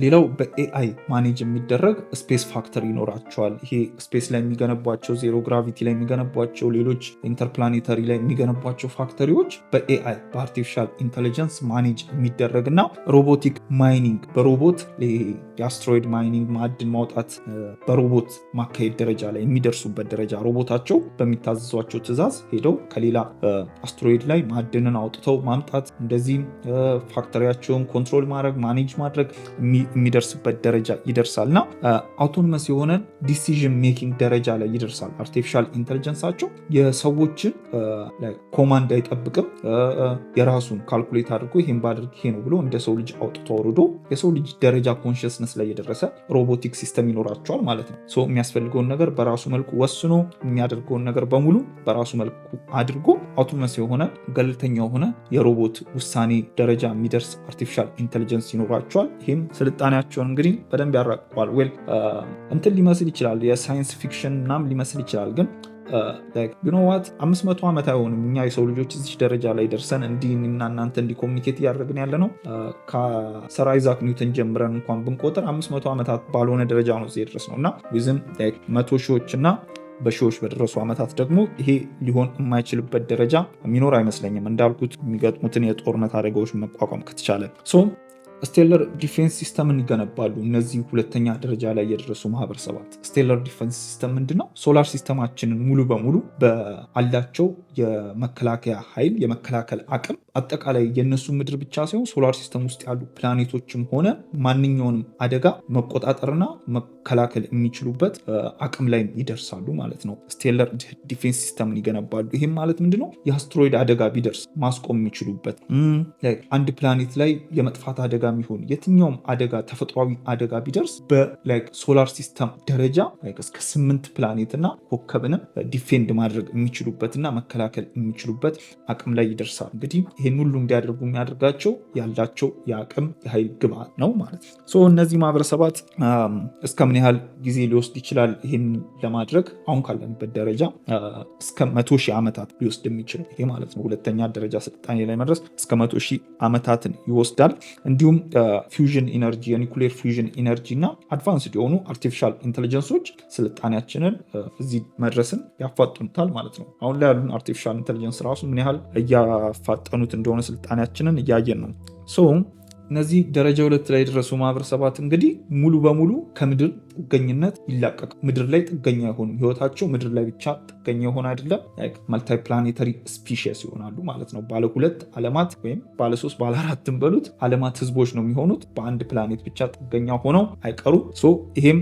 ሌላው በኤአይ ማኔጅ የሚደረግ ስፔስ ፋክተር ይኖራቸዋል። ይሄ ስፔስ ላይ የሚገነቧቸው ዜሮ ግራቪቲ ላይ የሚገነቧቸው ሌሎች ኢንተርፕላኔተሪ ላይ የሚገነቧቸው ፋክተሪዎች በኤአይ በአርቲፊሻል ኢንቴሊጀንስ ማኔጅ የሚደረግ እና ሮቦቲክ ማይኒንግ በሮቦት የአስትሮይድ ማይኒንግ ማዕድን ማውጣት በሮቦት ማካሄድ ደረጃ ላይ የሚደርሱበት ደረጃ ሮቦታቸው በሚታዘዟቸው ትዕዛዝ ሄደው ከሌላ አስትሮይድ ላይ ማዕድንን አውጥተው ማምጣት፣ እንደዚህም ፋክተሪያቸውን ኮንትሮል ማድረግ ማኔጅ ማድረግ የሚደርስበት ደረጃ ይደርሳል እና አውቶኖመስ የሆነ ዲሲዥን ሜኪንግ ደረጃ ላይ ይደርሳል። አርቲፊሻል ኢንቴሊጀንሳቸው የሰዎችን ኮማንድ አይጠብቅም። የራሱን ካልኩሌት አድርጎ ይሄን ባድርግ ይሄ ነው ብሎ እንደ ሰው ልጅ አውጥቶ አውርዶ የሰው ልጅ ደረጃ ኮንሽስነስ ላይ የደረሰ ሮቦቲክ ሲስተም ይኖራቸዋል ማለት ነው። የሚያስፈልገውን ነገር በራሱ መልኩ ወስኖ የሚያደርገውን ነገር በሙሉ በራሱ መልኩ አድርጎ አውቶኖመስ የሆነ ገለልተኛ የሆነ የሮቦት ውሳኔ ደረጃ የሚደርስ አርቲፊሻል ኢንቴሊጀንስ ይኖራቸዋል። ይህም ስልጣኔያቸውን እንግዲህ በደንብ ያራቅቋል። እንትን ሊመስል ይችላል፣ የሳይንስ ፊክሽን ምናምን ሊመስል ይችላል ግን ዩኖዋት 500 ዓመት አይሆንም እኛ የሰው ልጆች እዚህ ደረጃ ላይ ደርሰን እንዲህና እናንተ እንዲኮሚኒኬት እያደረግን ያለ ነው። ከሰር አይዛክ ኒውተን ጀምረን እንኳን ብንቆጥር 500 ዓመታት ባልሆነ ደረጃ ነው እዚህ ድረስ ነው እና ዊዝም መቶ ሺዎች እና በሺዎች በደረሱ ዓመታት ደግሞ ይሄ ሊሆን የማይችልበት ደረጃ የሚኖር አይመስለኝም። እንዳልኩት የሚገጥሙትን የጦርነት አደጋዎች መቋቋም ከተቻለ ስቴለር ዲፌንስ ሲስተምን ይገነባሉ። እነዚህ ሁለተኛ ደረጃ ላይ የደረሱ ማህበረሰባት ስቴለር ዲፌንስ ሲስተም ምንድነው? ሶላር ሲስተማችንን ሙሉ በሙሉ በአላቸው የመከላከያ ኃይል የመከላከል አቅም አጠቃላይ የነሱ ምድር ብቻ ሳይሆን ሶላር ሲስተም ውስጥ ያሉ ፕላኔቶችም ሆነ ማንኛውንም አደጋ መቆጣጠርና መከላከል የሚችሉበት አቅም ላይ ይደርሳሉ ማለት ነው። ስቴለር ዲፌንስ ሲስተምን ይገነባሉ። ይህም ማለት ምንድነው? የአስትሮይድ አደጋ ቢደርስ ማስቆም የሚችሉበት አንድ ፕላኔት ላይ የመጥፋት አደጋ የሚሆን የትኛውም አደጋ ተፈጥሯዊ አደጋ ቢደርስ በሶላር ሲስተም ደረጃ እስከ 8 ፕላኔት እና ኮከብንም ዲፌንድ ማድረግ የሚችሉበትና መከላከል የሚችሉበት አቅም ላይ ይደርሳል። እንግዲህ ይህን ሁሉ እንዲያደርጉ የሚያደርጋቸው ያላቸው የአቅም የኃይል ግብዓት ነው ማለት ነው። እነዚህ ማህበረሰባት እስከምን ያህል ጊዜ ሊወስድ ይችላል ይህን ለማድረግ? አሁን ካለንበት ደረጃ እስከ 100,000 ዓመታት ሊወስድ የሚችል ይሄ ማለት ነው። ሁለተኛ ደረጃ ስልጣኔ ላይ መድረስ እስከ 100,000 ዓመታትን ይወስዳል። እንዲሁም ፊውዥን ኢነርጂ የኒኩሌር ፊውዥን ኢነርጂ እና አድቫንስድ የሆኑ አርቲፊሻል ኢንቴሊጀንሶች ስልጣኔያችንን እዚህ መድረስን ያፋጥኑታል ማለት ነው። አሁን ላይ ያሉን አርቲፊሻል ኢንቴሊጀንስ ራሱ ምን ያህል እያፋጠኑት እንደሆነ ስልጣኔያችንን እያየን ነው። እነዚህ ደረጃ 2 ላይ የደረሱ ማህበረሰባት እንግዲህ ሙሉ በሙሉ ከምድር ጥገኝነት ይላቀቅ። ምድር ላይ ጥገኛ የሆኑ ህይወታቸው ምድር ላይ ብቻ ጥገኛ የሆነ አይደለም፣ መልታይ ፕላኔተሪ ስፒሺስ ይሆናሉ ማለት ነው። ባለ 2 ዓለማት ወይም ባለ 3 ባለ 4 በሉት ዓለማት ህዝቦች ነው የሚሆኑት። በአንድ ፕላኔት ብቻ ጥገኛ ሆነው አይቀሩ። ይሄም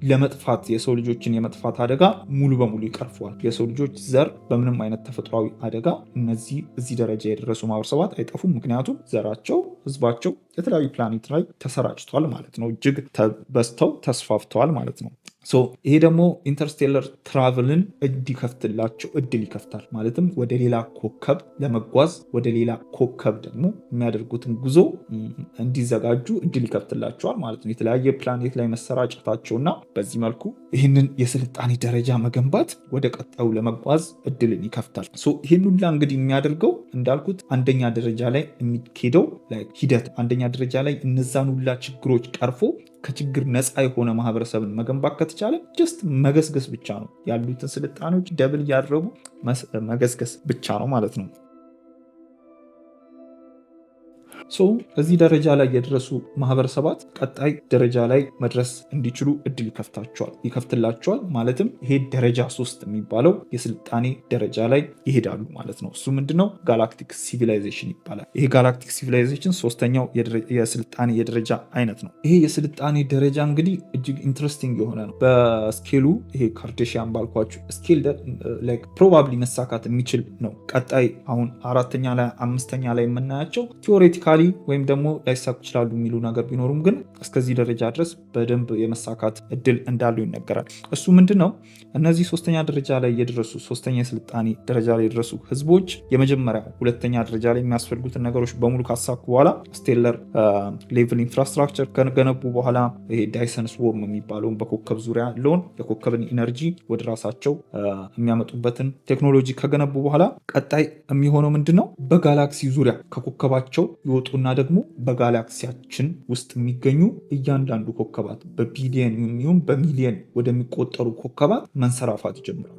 ለመጥፋት የሰው ልጆችን የመጥፋት አደጋ ሙሉ በሙሉ ይቀርፈዋል። የሰው ልጆች ዘር በምንም አይነት ተፈጥሯዊ አደጋ እዚህ ደረጃ የደረሱ ማህበረሰባት አይጠፉም። ምክንያቱም ዘራቸው ህዝባቸው የተለያዩ ፕላኔት ላይ ተሰራጭቷል ማለት ነው። እጅግ በዝተው ተስፋፍተዋል ማለት ነው። ይሄ ደግሞ ኢንተርስቴለር ትራቭልን እንዲከፍትላቸው እድል ይከፍታል። ማለትም ወደ ሌላ ኮከብ ለመጓዝ ወደ ሌላ ኮከብ ደግሞ የሚያደርጉትን ጉዞ እንዲዘጋጁ እድል ይከፍትላቸዋል ማለት ነው። የተለያየ ፕላኔት ላይ መሰራጨታቸውና በዚህ መልኩ ይህንን የስልጣኔ ደረጃ መገንባት ወደ ቀጣዩ ለመጓዝ እድልን ይከፍታል። ይህን ሁላ እንግዲህ የሚያደርገው እንዳልኩት አንደኛ ደረጃ ላይ የሚሄደው ሂደት አንደኛ ደረጃ ላይ እነዛን ሁላ ችግሮች ቀርፎ ከችግር ነፃ የሆነ ማህበረሰብን መገንባት ከተቻለ ጀስት መገስገስ ብቻ ነው። ያሉትን ስልጣኔዎች ደብል እያደረጉ መገስገስ ብቻ ነው ማለት ነው። እዚህ ደረጃ ላይ የደረሱ ማህበረሰባት ቀጣይ ደረጃ ላይ መድረስ እንዲችሉ እድል ይከፍትላቸዋል። ማለትም ይሄ ደረጃ 3 የሚባለው የስልጣኔ ደረጃ ላይ ይሄዳሉ ማለት ነው። እሱ ምንድነው? ጋላክቲክ ሲቪላይዜሽን ይባላል። ይሄ ጋላክቲክ ሲቪላይዜሽን 3ኛው የስልጣኔ የደረጃ አይነት ነው። ይሄ የስልጣኔ ደረጃ እንግዲህ እጅግ ኢንትረስቲንግ የሆነ ነው። በስኬሉ ይሄ ካርቴሽያን ባልኳችሁ ስኬል ፕሮባብሊ መሳካት የሚችል ነው። ቀጣይ አሁን 4ኛ ላይ 5ኛ ላይ የምናያቸው ቲዎሬቲካሊ ቴክኒካሊ ወይም ደግሞ ላይሳኩ ይችላሉ የሚሉ ነገር ቢኖሩም ግን እስከዚህ ደረጃ ድረስ በደንብ የመሳካት እድል እንዳለው ይነገራል። እሱ ምንድን ነው? እነዚህ ሶስተኛ ደረጃ ላይ የደረሱ ሶስተኛ የስልጣኔ ደረጃ ላይ የደረሱ ህዝቦች የመጀመሪያ ሁለተኛ ደረጃ ላይ የሚያስፈልጉትን ነገሮች በሙሉ ካሳኩ በኋላ ስቴለር ሌቭል ኢንፍራስትራክቸር ከገነቡ በኋላ ይሄ ዳይሰን ስዎርም የሚባለውን በኮከብ ዙሪያ ያለውን የኮከብን ኢነርጂ ወደ ራሳቸው የሚያመጡበትን ቴክኖሎጂ ከገነቡ በኋላ ቀጣይ የሚሆነው ምንድን ነው? በጋላክሲ ዙሪያ ከኮከባቸው ይወጡና ደግሞ በጋላክሲያችን ውስጥ የሚገኙ እያንዳንዱ ኮከባት በቢሊየን የሚሆን በሚሊየን ወደሚቆጠሩ ኮከባት መንሰራፋት ይጀምራሉ።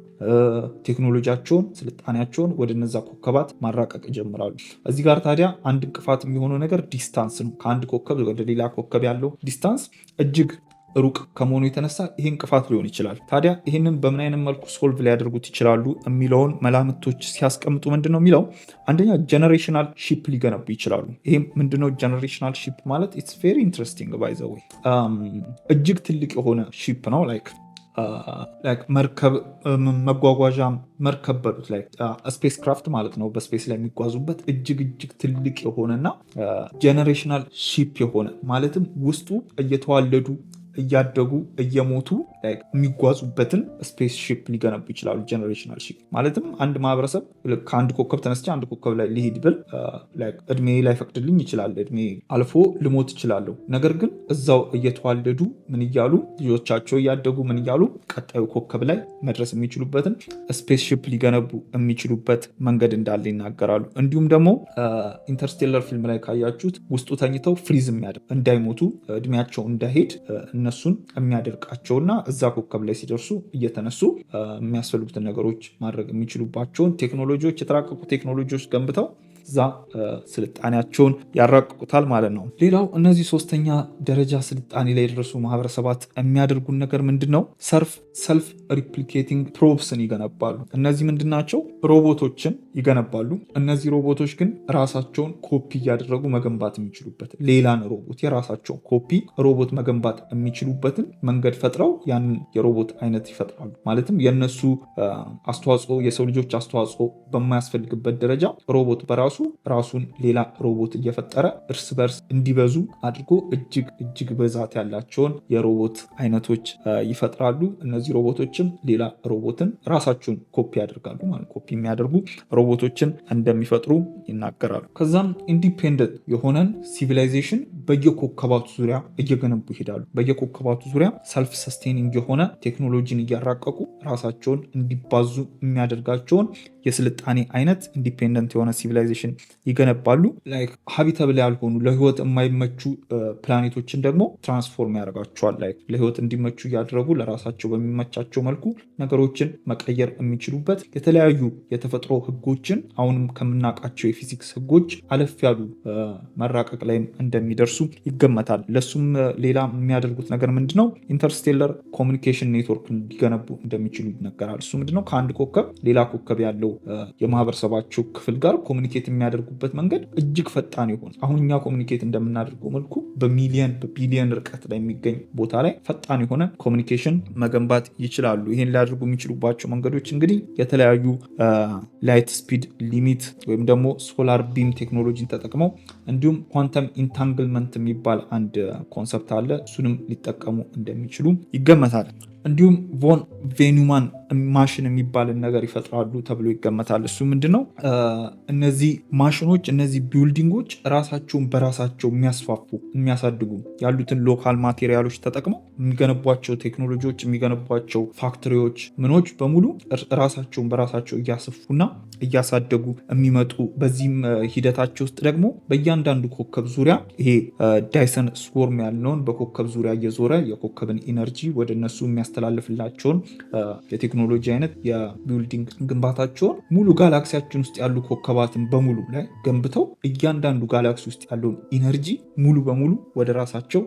ቴክኖሎጂያቸውን ስልጣኔያቸውን ወደ እነዛ ኮከባት ማራቀቅ ይጀምራሉ። እዚህ ጋር ታዲያ አንድ እንቅፋት የሚሆነው ነገር ዲስታንስ ነው። ከአንድ ኮከብ ወደ ሌላ ኮከብ ያለው ዲስታንስ እጅግ ሩቅ ከመሆኑ የተነሳ ይሄ እንቅፋት ሊሆን ይችላል። ታዲያ ይህንን በምን አይነት መልኩ ሶልቭ ሊያደርጉት ይችላሉ የሚለውን መላምቶች ሲያስቀምጡ ምንድን ነው የሚለው? አንደኛ ጀነሬሽናል ሺፕ ሊገነቡ ይችላሉ። ይህም ምንድነው ጀነሬሽናል ሺፕ ማለት? ኢትስ ቬሪ ኢንትረስቲንግ ባይ ዘ ዌይ እጅግ ትልቅ የሆነ ሺፕ ነው። መርከብ መጓጓዣ መርከብ በሉት ስፔስ ክራፍት ማለት ነው። በስፔስ ላይ የሚጓዙበት እጅግ ትልቅ የሆነና ጀነሬሽናል ሺፕ የሆነ ማለትም ውስጡ እየተዋለዱ እያደጉ እየሞቱ የሚጓዙበትን ስፔስ ሺፕ ሊገነቡ ይችላሉ። ጀነሬሽናል ሺፕ ማለትም አንድ ማህበረሰብ ከአንድ ኮከብ ተነስቼ አንድ ኮከብ ላይ ሊሄድ ብል እድሜ ላይፈቅድልኝ ይችላል። እድሜ አልፎ ልሞት ይችላለሁ። ነገር ግን እዛው እየተዋለዱ ምን እያሉ ልጆቻቸው እያደጉ ምን እያሉ ቀጣዩ ኮከብ ላይ መድረስ የሚችሉበትን ስፔስ ሺፕ ሊገነቡ የሚችሉበት መንገድ እንዳለ ይናገራሉ። እንዲሁም ደግሞ ኢንተርስቴለር ፊልም ላይ ካያችሁት ውስጡ ተኝተው ፍሪዝ የሚያደርግ እንዳይሞቱ እድሜያቸው እንዳይሄድ እነሱን የሚያደርቃቸውና እዛ ኮከብ ላይ ሲደርሱ እየተነሱ የሚያስፈልጉትን ነገሮች ማድረግ የሚችሉባቸውን ቴክኖሎጂዎች የተራቀቁ ቴክኖሎጂዎች ገንብተው እዛ ስልጣኔያቸውን ያራቅቁታል ማለት ነው። ሌላው እነዚህ ሶስተኛ ደረጃ ስልጣኔ ላይ የደረሱ ማህበረሰባት የሚያደርጉን ነገር ምንድን ነው? ሰልፍ ሪፕሊኬቲንግ ፕሮብስን ይገነባሉ። እነዚህ ምንድናቸው? ሮቦቶችን ይገነባሉ። እነዚህ ሮቦቶች ግን ራሳቸውን ኮፒ እያደረጉ መገንባት የሚችሉበት ሌላን ሮቦት የራሳቸውን ኮፒ ሮቦት መገንባት የሚችሉበትን መንገድ ፈጥረው ያንን የሮቦት አይነት ይፈጥራሉ። ማለትም የነሱ አስተዋጽኦ የሰው ልጆች አስተዋጽኦ በማያስፈልግበት ደረጃ ሮቦት በራሱ ራሱን ሌላ ሮቦት እየፈጠረ እርስ በርስ እንዲበዙ አድርጎ እጅግ ብዛት ያላቸውን የሮቦት አይነቶች ይፈጥራሉ። እነዚህ ሮቦቶችም ሌላ ሮቦትን ራሳቸውን ኮፒ ያደርጋሉ ማለት ኮፒ የሚያደርጉ ሮቦቶችን እንደሚፈጥሩ ይናገራሉ። ከዛም ኢንዲፔንደንት የሆነን ሲቪላይዜሽን በየኮከባቱ ዙሪያ እየገነቡ ይሄዳሉ። በየኮከባቱ ዙሪያ ሰልፍ ሰስቴኒንግ የሆነ ቴክኖሎጂን እያራቀቁ ራሳቸውን እንዲባዙ የሚያደርጋቸውን የስልጣኔ አይነት ኢንዲፔንደንት የሆነ ሲቪላይዜሽን ይገነባሉ። ሀቢተብል ያልሆኑ ለህይወት የማይመቹ ፕላኔቶችን ደግሞ ትራንስፎርም ያደርጋቸዋል። ለህይወት እንዲመቹ እያደረጉ ለራሳቸው በሚመቻቸው መልኩ ነገሮችን መቀየር የሚችሉበት የተለያዩ የተፈጥሮ ህጎችን አሁንም ከምናውቃቸው የፊዚክስ ህጎች አለፍ ያሉ መራቀቅ ላይም እንደሚደርሱ ይገመታል። ለሱም ሌላ የሚያደርጉት ነገር ምንድነው? ኢንተርስቴለር ኮሚኒኬሽን ኔትወርክ እንዲገነቡ እንደሚችሉ ይነገራል። እሱ ምንድነው? ከአንድ ኮከብ ሌላ ኮከብ ያለው የማህበረሰባቸው ክፍል ጋር ኮሚኒኬት የሚያደርጉበት መንገድ እጅግ ፈጣን ይሆን። አሁን እኛ ኮሚኒኬት እንደምናደርገው መልኩ በቢሊየን ርቀት ላይ የሚገኝ ቦታ ላይ ፈጣን የሆነ ኮሚኒኬሽን መገንባት ይችላሉ። ይህን ሊያደርጉ የሚችሉባቸው መንገዶች እንግዲህ የተለያዩ ላይት ስፒድ ሊሚት ወይም ደግሞ ሶላር ቢም ቴክኖሎጂን ተጠቅመው እንዲሁም ኳንተም ኢንታንግልመንት የሚባል አንድ ኮንሰፕት አለ። እሱንም ሊጠቀሙ እንደሚችሉ ይገመታል። እንዲሁም ቮን ቬኑማን ማሽን የሚባልን ነገር ይፈጥራሉ ተብሎ ይገመታል። እሱ ምንድነው? እነዚህ ማሽኖች እነዚህ ቢልዲንጎች ራሳቸውን በራሳቸው የሚያስፋፉ የሚያሳድጉ ያሉትን ሎካል ማቴሪያሎች ተጠቅመው የሚገነቧቸው ቴክኖሎጂዎች የሚገነቧቸው ፋክተሪዎች ምኖች በሙሉ ራሳቸውን በራሳቸው እያሰፉና እያሳደጉ የሚመጡ በዚህም ሂደታቸው ውስጥ ደግሞ በእያንዳንዱ ኮከብ ዙሪያ ይሄ ዳይሰን ስዎርም ያልነውን በኮከብ ዙሪያ እየዞረ የኮከብን ኢነርጂ ወደ እነሱ የሚያስተላልፍላቸውን የቴክኖሎጂ አይነት የቢልዲንግ ግንባታቸውን ሙሉ ጋላክሲያችን ውስጥ ያሉ ኮከባትን በሙሉ ላይ ገንብተው እያንዳንዱ ጋላክሲ ውስጥ ያለውን ኢነርጂ ሙሉ በሙሉ ወደ ራሳቸው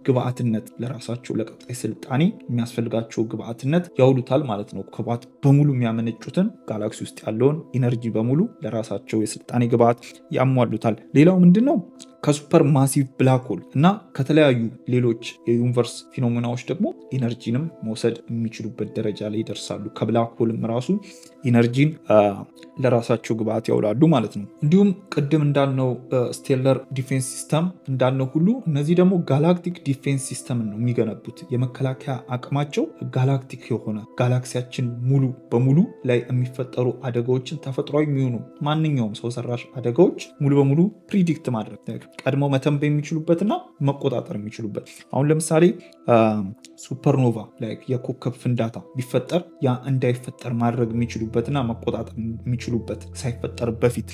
ግብአትነት ለራሳቸው ለቀጣይ ስልጣኔ የሚያስፈልጋቸው ግብአትነት ያውሉታል ማለት ነው። ኮከባት በሙሉ የሚያመነጩትን ጋላክሲ ውስጥ ያለውን ኢነርጂ በሙሉ ለራሳቸው የስልጣኔ ግብአት ያሟሉታል። ሌላው ምንድነው? ከሱፐር ማሲቭ ብላክ ሆል እና ከተለያዩ ሌሎች የዩኒቨርስ ፊኖሜናዎች ደግሞ ኢነርጂንም መውሰድ የሚችሉበት ደረጃ ላይ ይደርሳሉ። ከብላክ ሆልም ራሱ ኢነርጂን ለራሳቸው ግብአት ያውላሉ ማለት ነው። እንዲሁም ቅድም እንዳልነው ስቴለር ዲፌንስ ሲስተም እንዳልነው ሁሉ እነዚህ ደግሞ ጋላክቲክ ዲፌንስ ሲስተም ነው የሚገነቡት። የመከላከያ አቅማቸው ጋላክቲክ የሆነ ጋላክሲያችን ሙሉ በሙሉ ላይ የሚፈጠሩ አደጋዎችን ተፈጥሯዊ የሚሆኑ ማንኛውም ሰው ሰራሽ አደጋዎች ሙሉ በሙሉ ፕሪዲክት ማድረግ ቀድሞ መተንበይ የሚችሉበትና መቆጣጠር የሚችሉበት። አሁን ለምሳሌ ሱፐርኖቫ የኮከብ ፍንዳታ ቢፈጠር ያ እንዳይፈጠር ማድረግ የሚችሉበትና መቆጣጠር የሚችሉበት ሳይፈጠር በፊት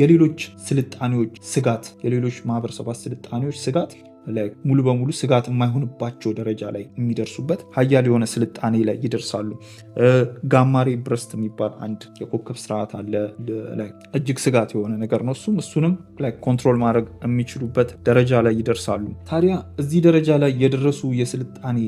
የሌሎች ስልጣኔዎች ስጋት የሌሎች ማህበረሰባት ስልጣኔዎች ስጋት ሙሉ በሙሉ ስጋት የማይሆንባቸው ደረጃ ላይ የሚደርሱበት ሀያል የሆነ ስልጣኔ ላይ ይደርሳሉ። ጋማሬ ብረስት የሚባል አንድ የኮከብ ስርዓት አለ። እጅግ ስጋት የሆነ ነገር ነው። እሱንም ኮንትሮል ማድረግ የሚችሉበት ደረጃ ላይ ይደርሳሉ። ታዲያ እዚህ ደረጃ ላይ የደረሱ የስልጣኔ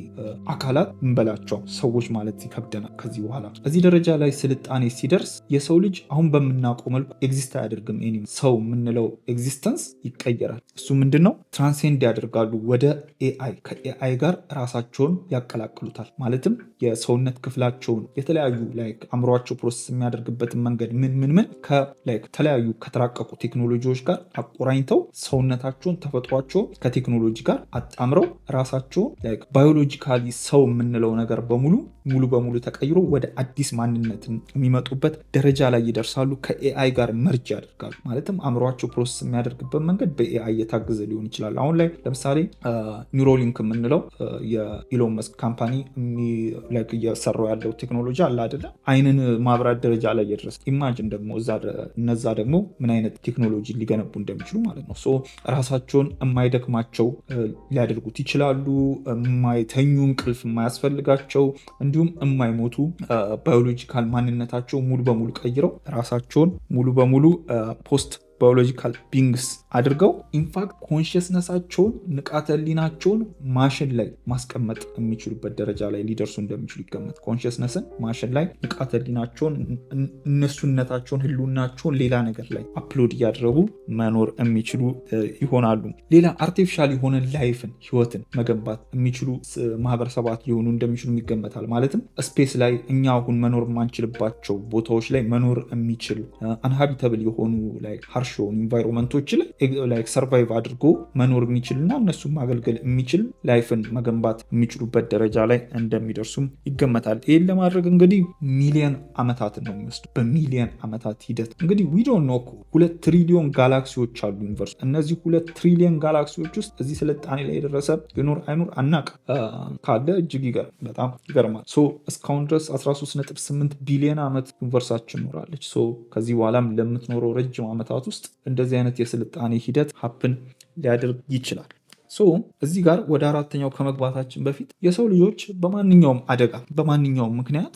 አካላት እንበላቸው ሰዎች ማለት ይከብደናል። ከዚህ በኋላ እዚህ ደረጃ ላይ ስልጣኔ ሲደርስ የሰው ልጅ አሁን በምናውቀው መልኩ ኤግዚስት አያደርግም። ሰው የምንለው ኤግዚስተንስ ይቀየራል። እሱ ምንድን ነው? ትራንሴንድ ያደርጋሉ ወደ ኤአይ። ከኤአይ ጋር ራሳቸውን ያቀላቅሉታል። ማለትም የሰውነት ክፍላቸውን የተለያዩ አእምሯቸው ፕሮሰስ የሚያደርግበትን መንገድ ምን ከተለያዩ ከተራቀቁ ቴክኖሎጂዎች ጋር አቆራኝተው ሰውነታቸውን ተፈጥሯቸውን ከቴክኖሎጂ ጋር አጣምረው ራሳቸውን ባዮሎጂካሊ ሰው የምንለው ነገር ሙሉ በሙሉ ተቀይሮ ወደ አዲስ ማንነት የሚመጡበት ደረጃ ላይ ይደርሳሉ። ከኤአይ ጋር መርጅ ያደርጋሉ። ማለትም አእምሯቸው ፕሮሰስ የሚያደርግበት መንገድ በኤአይ የታገዘ ሊሆን ይችላል። አሁን ላይ ለምሳሌ ኒውሮሊንክ የምንለው የኢሎን መስክ ካምፓኒ እየሰራው ያለው ቴክኖሎጂ አለ አይደለ? አይንን ማብራት ደረጃ ላይ የደረሰ ኢማጅን ደግሞ እነዛ ደግሞ ምን አይነት ቴክኖሎጂ ሊገነቡ እንደሚችሉ ማለት ነው። ራሳቸውን የማይደክማቸው ሊያደርጉት ይችላሉ። የማይተኙ እንቅልፍ የማያስፈልጋቸው እንዲሁም የማይሞቱ ባዮሎጂካል ማንነታቸው ሙሉ በሙሉ ቀይረው ራሳቸውን ሙሉ በሙሉ ፖስት ባዮሎጂካል ቢንግስ አድርገው ኢንፋክት ኮንሽስነሳቸውን ንቃተ ህሊናቸውን ማሽን ላይ ማስቀመጥ የሚችሉበት ደረጃ ላይ ሊደርሱ እንደሚችሉ ይገመት። ኮንሽስነስን ማሽን ላይ ንቃተ ህሊናቸውን እነሱነታቸውን ህሉናቸውን ሌላ ነገር ላይ አፕሎድ እያደረጉ መኖር የሚችሉ ይሆናሉ። ሌላ አርቲፊሻል የሆነ ላይፍን ህይወትን መገንባት የሚችሉ ማህበረሰባት ሊሆኑ እንደሚችሉ ይገመታል። ማለትም ስፔስ ላይ እኛ አሁን መኖር የማንችልባቸው ቦታዎች ላይ መኖር የሚችል አንሃቢተብል የሆኑ ሃርሽ የሆኑ ኢንቫይሮንመንቶች ላይ ሰርቫይቭ አድርጎ መኖር የሚችልና እነሱም ማገልገል የሚችል ላይፍን መገንባት የሚችሉበት ደረጃ ላይ እንደሚደርሱም ይገመታል። ይህን ለማድረግ እንግዲህ ሚሊየን ዓመታትን ነው የሚወስዱ። በሚሊየን ዓመታት ሂደት እንግዲህ ዊዶን ኖ 2 ትሪሊዮን ጋላክሲዎች አሉ ዩኒቨርስ። እነዚህ 2 ትሪሊዮን ጋላክሲዎች ውስጥ እዚህ ስልጣኔ ላይ የደረሰ ይኖር አይኖር አናውቅም። ካለ እጅግ በጣም ይገርማል። እስካሁን ድረስ 13.8 ቢሊዮን ዓመት ዩኒቨርሳችን ኖራለች። ከዚህ በኋላም ለምትኖረው ረጅም ዓመታት ውስጥ እንደዚህ አይነት የስልጣኔ ሂደት ሀፕን ሊያደርግ ይችላል። እዚህ ጋር ወደ አራተኛው ከመግባታችን በፊት የሰው ልጆች በማንኛውም አደጋ በማንኛውም ምክንያት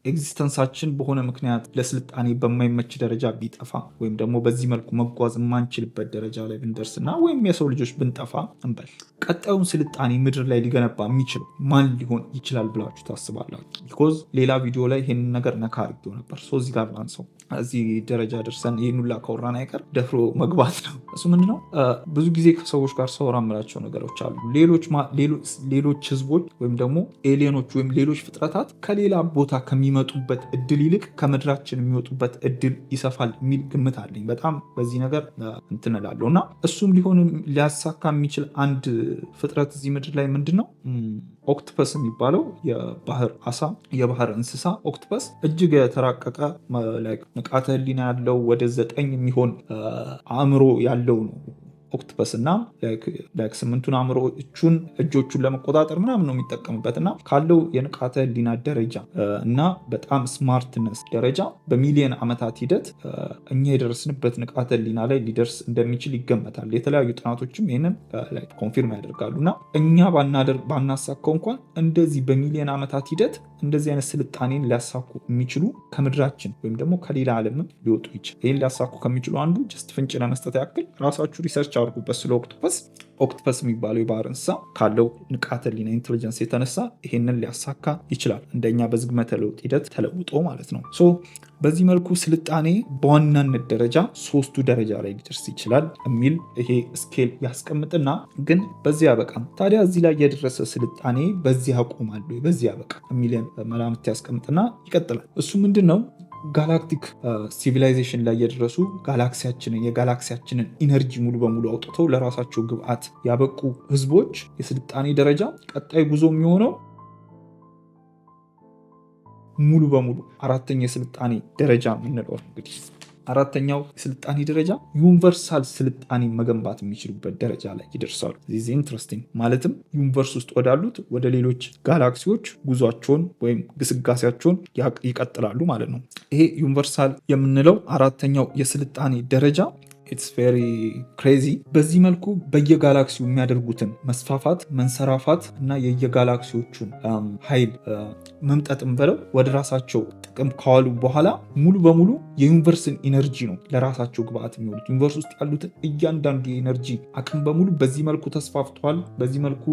ኤግዚስተንሳችን በሆነ ምክንያት ለስልጣኔ በማይመች ደረጃ ቢጠፋ ወይም ደግሞ በዚህ መልኩ መጓዝ የማንችልበት ደረጃ ላይ ብንደርስና ወይም የሰው ልጆች ብንጠፋ እንበል፣ ቀጣዩን ስልጣኔ ምድር ላይ ሊገነባ የሚችል ማን ሊሆን ይችላል ብላችሁ ታስባላችሁ? ቢኮዝ ሌላ ቪዲዮ ላይ ይህንን ነገር ነካ አድርጌው ነበር። እዚህ ጋር ላንሰው። እዚህ ደረጃ ደርሰን ይህን ሁላ ካወራን አይቀር ደፍሮ መግባት ነው። እሱ ምንድነው? ብዙ ጊዜ ከሰዎች ጋር ሰወራ የምላቸው ነገሮች አሉ። ሌሎች ህዝቦች ወይም ደግሞ ኤሊየኖች ወይም ሌሎች ፍጥረታት ከሌላ ቦታ ከሚመጡበት እድል ይልቅ ከምድራችን የሚወጡበት እድል ይሰፋል የሚል ግምት አለኝ። በጣም በዚህ ነገር እንትን እላለሁ እና እሱም ሊያሳካ የሚችል አንድ ፍጥረት እዚህ ምድር ላይ ምንድነው? ኦክቶፐስ የሚባለው የባህር አሳ የባህር እንስሳ ኦክቶፐስ እጅግ የተራቀቀ ንቃተ ህሊና ያለው ወደ 9 የሚሆን አእምሮ ያለው ነው። ኦክቶፐስ እና 8ቱን እጆቹን ለመቆጣጠር ምናምን ነው የሚጠቀምበት እና ካለው የንቃተ ህሊና ደረጃ እና በጣም ስማርትነስ ደረጃ በሚሊየን ዓመታት ሂደት እኛ የደረስንበት ንቃተ ህሊና ላይ ሊደርስ እንደሚችል ይገመታል። የተለያዩ ጥናቶችም ይህንን ኮንፊርም ያደርጋሉ እና እኛ ባናሳካው እንኳን እንደዚህ በሚሊየን ዓመታት ሂደት እንደዚህ አይነት ስልጣኔን ሊያሳኩ የሚችሉ ከምድራችን ወይም ደግሞ ከሌላ ዓለምም ሊወጡ ይችላል። ይህን ሊያሳኩ ከሚችሉ አንዱ ጀስት ፍንጭ ለመስጠት ያክል ራሳችሁ ሪሰርች አድርጉበት ስለ ኦክቶፐስ። ኦክቶፐስ የሚባለው የባህር እንስሳ ካለው ንቃተ ህሊና ኢንቴሊጀንስ የተነሳ ይሄንን ሊያሳካ ይችላል፣ እንደኛ በዝግመተ ለውጥ ሂደት ተለውጦ ማለት ነው። በዚህ መልኩ ስልጣኔ በዋናነት ደረጃ 3ቱ ደረጃ ላይ ሊደርስ ይችላል የሚል ይሄ ስኬል ያስቀምጥና ግን በዚህ ያበቃም። ታዲያ እዚህ ላይ የደረሰ ስልጣኔ በዚህ ያቆማል ወይ በዚህ ያበቃ የሚልን መላምት ያስቀምጥና ይቀጥላል። እሱ ምንድን ነው? ጋላክቲክ ሲቪላይዜሽን ላይ የደረሱ የጋላክሲያችንን ኢነርጂ ሙሉ በሙሉ አውጥተው ለራሳቸው ግብአት ያበቁ ህዝቦች የስልጣኔ ደረጃ ቀጣይ ጉዞ የሚሆነው ሙሉ በሙሉ አራተኛ የስልጣኔ ደረጃ የምንለው እንግዲህ አራተኛው የስልጣኔ ደረጃ ዩኒቨርሳል ስልጣኔ መገንባት የሚችሉበት ደረጃ ላይ ይደርሳሉ። ዚስ ኢንትረስቲንግ። ማለትም ዩኒቨርስ ውስጥ ወዳሉት ወደ ሌሎች ጋላክሲዎች ጉዟቸውን ወይም ግስጋሴያቸውን ይቀጥላሉ ማለት ነው። ይሄ ዩኒቨርሳል የምንለው አራተኛው የስልጣኔ ደረጃ ኢትስ ቬሪ ክሬዚ። በዚህ መልኩ በየጋላክሲው የሚያደርጉትን መስፋፋት፣ መንሰራፋት እና የየጋላክሲዎቹን ኃይል መምጠጥም ብለው ወደ ራሳቸው ጥቅም ካዋሉ በኋላ ሙሉ በሙሉ የዩኒቨርስን ኢነርጂ ነው ለራሳቸው ግብአት የሚሆኑት። ዩኒቨርስ ውስጥ ያሉትን እያንዳንዱ የኢነርጂ አቅም በሙሉ በዚህ መልኩ ተስፋፍቷል። በዚህ መልኩ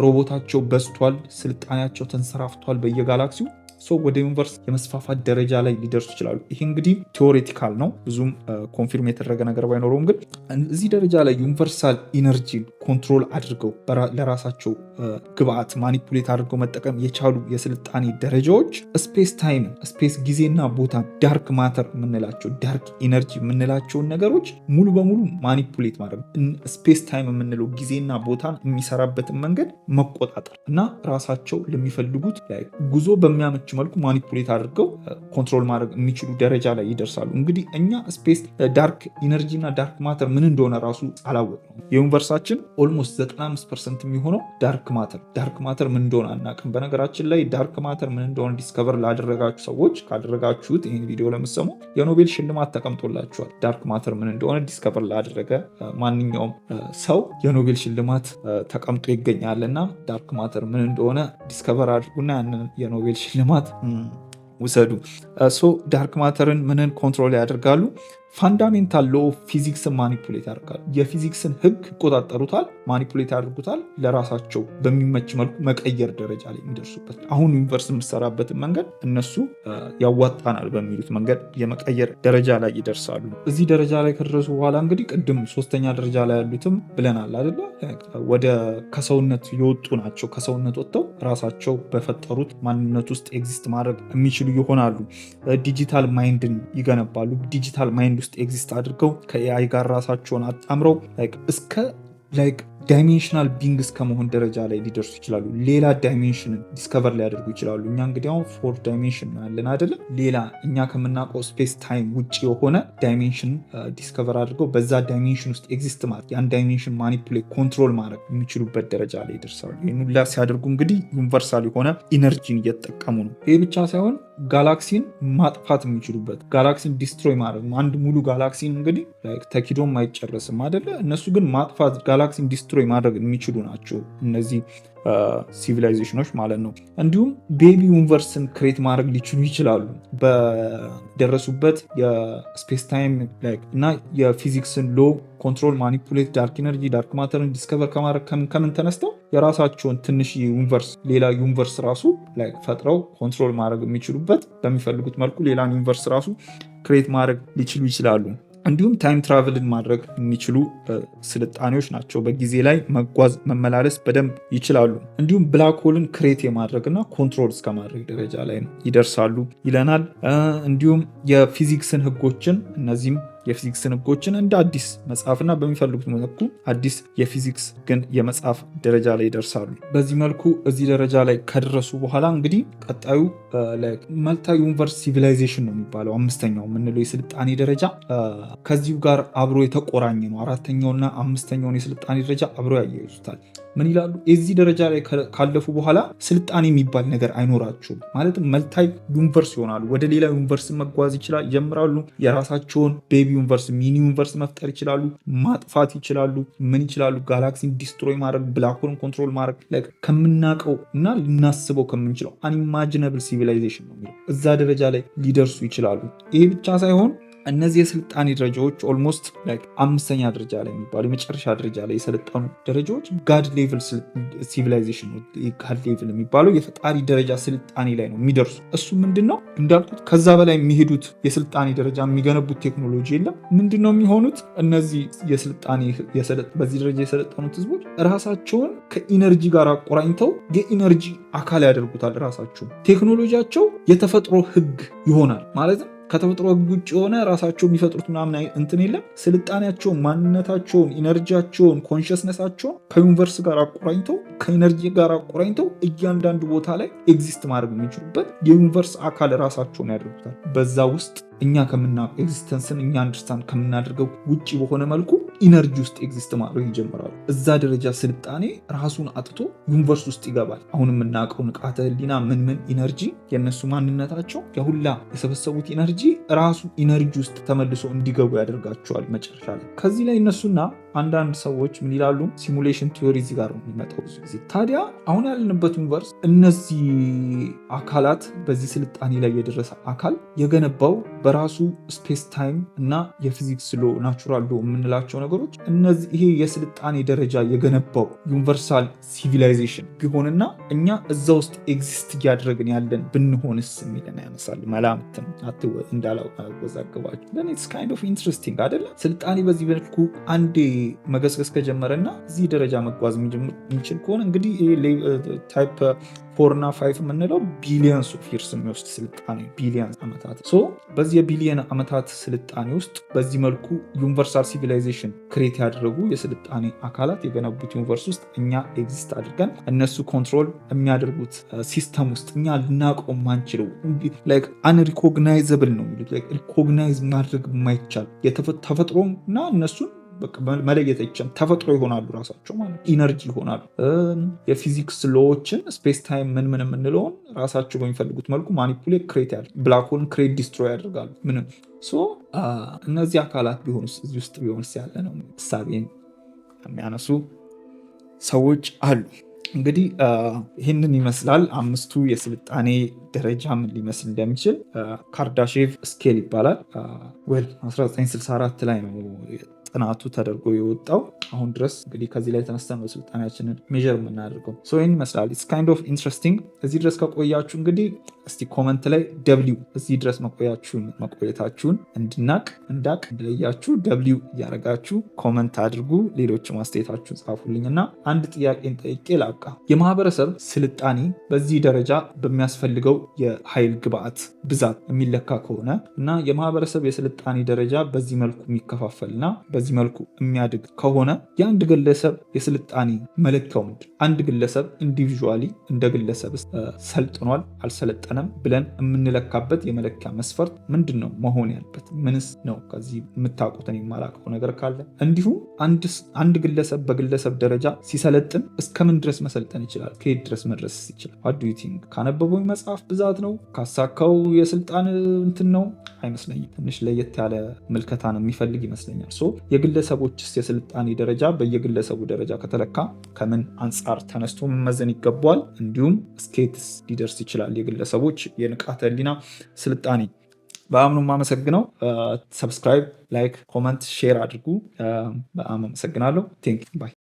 ሮቦታቸው በዝቷል፣ ስልጣኔያቸው ተንሰራፍቷል በየጋላክሲው ወደ ዩኒቨርስ የመስፋፋት ደረጃ ላይ ሊደርሱ ይችላሉ። ይሄ እንግዲህ ቴዎሬቲካል ነው፣ ብዙም ኮንፊርም የተደረገ ነገር ባይኖረውም ግን እዚህ ደረጃ ላይ ዩኒቨርሳል ኢነርጂ ኮንትሮል አድርገው ለራሳቸው ግብአት ማኒፑሌት አድርገው መጠቀም የቻሉ የስልጣኔ ደረጃዎች ስፔስ ታይም፣ ስፔስ ጊዜና ቦታ፣ ዳርክ ማተር የምንላቸው ዳርክ ኢነርጂ የምንላቸውን ነገሮች ሙሉ በሙሉ ማኒፑሌት ማድረግ፣ ስፔስ ታይም የምንለው ጊዜና ቦታን የሚሰራበትን መንገድ መቆጣጠር እና ራሳቸው ለሚፈልጉት ጉዞ በሚያመች መልኩ ማኒፑሌት አድርገው ኮንትሮል ማድረግ የሚችሉ ደረጃ ላይ ይደርሳሉ። እንግዲህ እኛ ስፔስ ዳርክ ኢነርጂ እና ዳርክ ማተር ምን እንደሆነ ራሱ አላወቅነውም። የዩኒቨርሳችን ኦልሞስት 95% የሚሆነው ዳርክ ማተር ምን እንደሆነ አናውቅም። በነገራችን ላይ ዳርክ ማተር ምን እንደሆነ ዲስከቨር ላደረጋችሁ ሰዎች ካደረጋችሁት ይህን ቪዲዮ ለምትሰሙ የኖቤል ሽልማት ተቀምጦላችኋል። ዳርክ ማተር ምን እንደሆነ ዲስከቨር ላደረገ ማንኛውም ሰው የኖቤል ሽልማት ተቀምጦ ይገኛል እና ዳርክ ማተር ምን እንደሆነ ዲስከቨር አድርጉና ያንን የኖቤል ሽልማት ውሰዱ። ዳርክ ማተርን ምንን ኮንትሮል ያደርጋሉ? ፋንዳሜንታል ሎ ፊዚክስን ማኒፑሌት ያደርጋሉ። የፊዚክስን ህግ ይቆጣጠሩታል፣ ማኒፑሌት ያደርጉታል፣ ለራሳቸው በሚመች መልኩ መቀየር ደረጃ ላይ የሚደርሱበት። አሁን ዩኒቨርስ የምሰራበትን መንገድ እነሱ ያዋጣናል በሚሉት መንገድ የመቀየር ደረጃ ላይ ይደርሳሉ። እዚህ ደረጃ ላይ ከደረሱ በኋላ እንግዲህ ቅድም 3ኛ ደረጃ ላይ ያሉትም ብለናል አይደለ? ወደ ከሰውነት የወጡ ናቸው። ከሰውነት ወጥተው ራሳቸው በፈጠሩት ማንነት ውስጥ ኤግዚስት ማድረግ የሚችሉ ይሆናሉ። ዲጂታል ማይንድን ይገነባሉ። ዲጂታል ማይንድ ውስጥ ኤግዚስት አድርገው ከኤአይ ጋር ራሳቸውን አጣምረው እስከ ዳይሜንሽናል ቢንግ እስከመሆን ደረጃ ላይ ሊደርሱ ይችላሉ። ሌላ ዳይሜንሽንን ዲስከቨር ሊያደርጉ ይችላሉ። እኛ እንግዲህ አሁን 4 ዳይሜንሽን ያለን አይደለም፣ ሌላ እኛ ከምናውቀው ስፔስ ታይም ውጭ የሆነ ዳይሜንሽን ዲስከቨር አድርገው በዛ ዳይሜንሽን ውስጥ ኤግዚስት ማለት ያን ዳይሜንሽን ማኒፑሌት ኮንትሮል ማድረግ የሚችሉበት ደረጃ ላይ ይደርሳሉ። ይህን ሁላ ሲያደርጉ እንግዲህ ዩኒቨርሳል የሆነ ኢነርጂን እየተጠቀሙ ነው። ይህ ብቻ ሳይሆን ጋላክሲን ማጥፋት የሚችሉበት፣ ጋላክሲን ዲስትሮይ ማድረግ። አንድ ሙሉ ጋላክሲን እንግዲህ ተኪዶም አይጨረስም አይደለ? እነሱ ግን ማጥፋት፣ ጋላክሲን ዲስትሮይ ማድረግ የሚችሉ ናቸው እነዚህ ሲቪላይዜሽኖች ማለት ነው። እንዲሁም ቤቢ ዩኒቨርስን ክሬት ማድረግ ሊችሉ ይችላሉ። በደረሱበት የስፔስ ታይም እና የፊዚክስን ሎ ኮንትሮል ማኒፑሌት፣ ዳርክ ኢነርጂ ዳርክ ማተርን ዲስከቨር ከማድረግ ከምን ተነስተው የራሳቸውን ትንሽ ዩኒቨርስ ሌላ ዩኒቨርስ ራሱ ፈጥረው ኮንትሮል ማድረግ የሚችሉበት፣ በሚፈልጉት መልኩ ሌላን ዩኒቨርስ ራሱ ክሬት ማድረግ ሊችሉ ይችላሉ። እንዲሁም ታይም ትራቨልን ማድረግ የሚችሉ ስልጣኔዎች ናቸው። በጊዜ ላይ መጓዝ መመላለስ በደንብ ይችላሉ። እንዲሁም ብላክ ሆልን ክሬት የማድረግና ኮንትሮል እስከማድረግ ደረጃ ላይ ይደርሳሉ ይለናል። እንዲሁም የፊዚክስን ህጎችን እነዚህም የፊዚክስን ህጎችን እንደ አዲስ መጽሐፍና በሚፈልጉት መልኩ አዲስ የፊዚክስ ግን የመጽሐፍ ደረጃ ላይ ይደርሳሉ። በዚህ መልኩ እዚህ ደረጃ ላይ ከደረሱ በኋላ እንግዲህ ቀጣዩ መልታ ዩኒቨርስ ሲቪላይዜሽን ነው የሚባለው፣ 5ኛው የምንለው የስልጣኔ ደረጃ ከዚሁ ጋር አብሮ የተቆራኘ ነው። 4ኛውና 5ኛውን የስልጣኔ ደረጃ አብሮ ያያይዙታል። ምን ይላሉ? የዚህ ደረጃ ላይ ካለፉ በኋላ ስልጣኔ የሚባል ነገር አይኖራቸውም። ማለትም መልታይ ዩኒቨርስ ይሆናሉ። ወደ ሌላ ዩኒቨርስ መጓዝ ይጀምራሉ። የራሳቸውን ቤቢ ዩኒቨርስ፣ ሚኒ ዩኒቨርስ መፍጠር ይችላሉ። ማጥፋት ይችላሉ። ምን ይችላሉ? ጋላክሲን ዲስትሮይ ማድረግ፣ ብላክሆልን ኮንትሮል ማድረግ፣ ከምናውቀው እና ልናስበው ከምንችለው አንኢማጂነብል ሲቪላይዜሽን ነው የሚለው። እዛ ደረጃ ላይ ሊደርሱ ይችላሉ። ይሄ ብቻ ሳይሆን እነዚህ የስልጣኔ ደረጃዎች ኦልሞስት አምስተኛ ደረጃ ላይ የሚባሉ የመጨረሻ ደረጃ ላይ የሰለጠኑ ደረጃዎች ጋድ ሌቭል ሲቪላይዜሽን፣ ጋድ ሌቭል የሚባለው የፈጣሪ ደረጃ ስልጣኔ ላይ ነው የሚደርሱ። እሱ ምንድን ነው እንዳልኩት ከዛ በላይ የሚሄዱት የስልጣኔ ደረጃ የሚገነቡት ቴክኖሎጂ የለም። ምንድን ነው የሚሆኑት? እነዚህ በዚህ ደረጃ የሰለጠኑት ህዝቦች ራሳቸውን ከኢነርጂ ጋር አቆራኝተው የኢነርጂ አካል ያደርጉታል። ራሳቸው ቴክኖሎጂያቸው የተፈጥሮ ህግ ይሆናል ማለትም ከተፈጥሮ ህግ ውጭ የሆነ ራሳቸው የሚፈጥሩት ምናምን እንትን የለም። ስልጣኔያቸውን፣ ማንነታቸውን፣ ኢነርጂያቸውን፣ ኮንሽስነሳቸውን ከዩኒቨርስ ጋር አቆራኝተው ከኢነርጂ ጋር አቆራኝተው እያንዳንዱ ቦታ ላይ ኤግዚስት ማድረግ የሚችሉበት የዩኒቨርስ አካል ራሳቸውን ያደርጉታል። በዛ ውስጥ እኛ ከምናውቀው ኤግዚስተንስን እኛ አንደርስታንድ ከምናደርገው ውጭ በሆነ መልኩ ኢነርጂ ውስጥ ኤግዚስት ማድረግ ይጀምራሉ። እዛ ደረጃ ስልጣኔ ራሱን አጥቶ ዩኒቨርስ ውስጥ ይገባል። አሁን የምናውቀው ንቃተ ህሊና ምን ኢነርጂ የእነሱ ማንነታቸው የሁላ የሰበሰቡት ኢነርጂ ራሱ ኢነርጂ ውስጥ ተመልሶ እንዲገቡ ያደርጋቸዋል መጨረሻ ላይ። ከዚህ ላይ እነሱና አንዳንድ ሰዎች ምን ይላሉ? ሲሙሌሽን ቲዮሪ እዚህ ጋር ነው የሚመጣው ብዙ ጊዜ። ታዲያ አሁን ያለንበት ዩኒቨርስ እነዚህ አካላት በዚህ ስልጣኔ ላይ የደረሰ አካል የገነባው በራሱ ስፔስ ታይም እና የፊዚክስ ሎ ናቹራል ሎ የምንላቸው ነገሮች እነዚህ ይሄ የስልጣኔ ደረጃ የገነባው ዩኒቨርሳል ሲቪላይዜሽን ቢሆንና እኛ እዛ ውስጥ ኤግዚስት እያደረግን ያለን ብንሆንስ የሚለን ያነሳል። መላምትን እንዳላወዛግባቸው ኢትስ ካይንድ ኦፍ ኢንትረስቲንግ አይደለም? ስልጣኔ በዚህ መልኩ አንዴ መገስገስ ከጀመረና እዚህ ደረጃ መጓዝ የሚችል ከሆነ እንግዲህ ታይፕ 4 እና 5 የምንለው ቢሊየንስ ኦፍ ይርስ የሚወስድ ስልጣኔ ቢሊየንስ ዓመታት። በዚህ የቢሊየን ዓመታት ስልጣኔ ውስጥ በዚህ መልኩ ዩኒቨርሳል ሲቪላይዜሽን ክሬት ያደረጉ የስልጣኔ አካላት የገነቡት ዩኒቨርስ ውስጥ እኛ ኤግዚስት አድርገን እነሱ ኮንትሮል የሚያደርጉት ሲስተም ውስጥ እኛ ልናውቀው ማንችለው አንሪኮግናይዘብል ነው የሚሉት ሪኮግናይዝ ማድረግ የማይቻል ተፈጥሮም እና እነሱን መለየት አይቻልም። ተፈጥሮ ይሆናሉ ራሳቸው ማለት ኢነርጂ ይሆናሉ። የፊዚክስ ሎዎችን ስፔስ ታይም ምን የምንለውን ራሳቸው በሚፈልጉት መልኩ ማኒፑሌት ክሬት ያደርጋሉ። ብላክ ሆልን ክሬት ዲስትሮይ ያደርጋሉ። ምንም እነዚህ አካላት ቢሆኑስ እዚህ ውስጥ ቢሆንስ ያለ ነው እሳቤን የሚያነሱ ሰዎች አሉ። እንግዲህ ይህንን ይመስላል አምስቱ የስልጣኔ ደረጃ ምን ሊመስል እንደሚችል። ካርዳሼቭ ስኬል ይባላል። 1964 ላይ ነው ጥናቱ ተደርጎ የወጣው። አሁን ድረስ እንግዲህ ከዚህ ላይ ተነስተን ነው ስልጣኔያችንን ሜዥር የምናደርገው። ይህን ይመስላል። ኢትስ ካይንድ ኦፍ ኢንትረስቲንግ። እዚህ ድረስ ከቆያችሁ እንግዲህ እስቲ ኮመንት ላይ ደብሊው እዚህ ድረስ መቆየታችሁን እንዳቅ እንደለያችሁ ደብሊው እያደረጋችሁ ኮመንት አድርጉ። ሌሎች ማስተያየታችሁን ጻፉልኝና አንድ ጥያቄን ጠይቄ ላብቃ። የማህበረሰብ ስልጣኔ በዚህ ደረጃ በሚያስፈልገው የኃይል ግብአት ብዛት የሚለካ ከሆነ እና የማህበረሰብ የስልጣኔ ደረጃ በዚህ መልኩ የሚከፋፈልና በዚህ መልኩ የሚያድግ ከሆነ የአንድ ግለሰብ የስልጣኔ መለኪያው ምንድን? አንድ ግለሰብ ኢንዲቪዥዋሊ እንደ ግለሰብ ሰልጥኗል አልሰለጠነም ብለን የምንለካበት የመለኪያ መስፈርት ምንድን ነው መሆን ያለበት? ምንስ ነው? ከዚህ የምታውቁትን የማላውቀው ነገር ካለ እንዲሁም አንድ ግለሰብ በግለሰብ ደረጃ ሲሰለጥን እስከምን ድረስ መሰልጠን ይችላል? ከየት ድረስ መድረስ ይችላል? ቲንክ ካነበበው መጽሐፍ ብዛት ነው? ካሳካው የስልጣን እንትን ነው? አይመስለኝም። ትንሽ ለየት ያለ ምልከታን የሚፈልግ ይመስለኛል። የግለሰቦችስ የስልጣኔ ደረጃ በየግለሰቡ ደረጃ ከተለካ ከምን አንጻር ተነስቶ መመዘን ይገባዋል? እንዲሁም እስከየትስ ሊደርስ ይችላል የግለሰቦች የንቃተ ህሊና ስልጣኔ? በጣም ነው የማመሰግነው። ሰብስክራይብ፣ ላይክ፣ ኮመንት፣ ሼር አድርጉ። በጣም አመሰግናለሁ። ቴንክ ባይ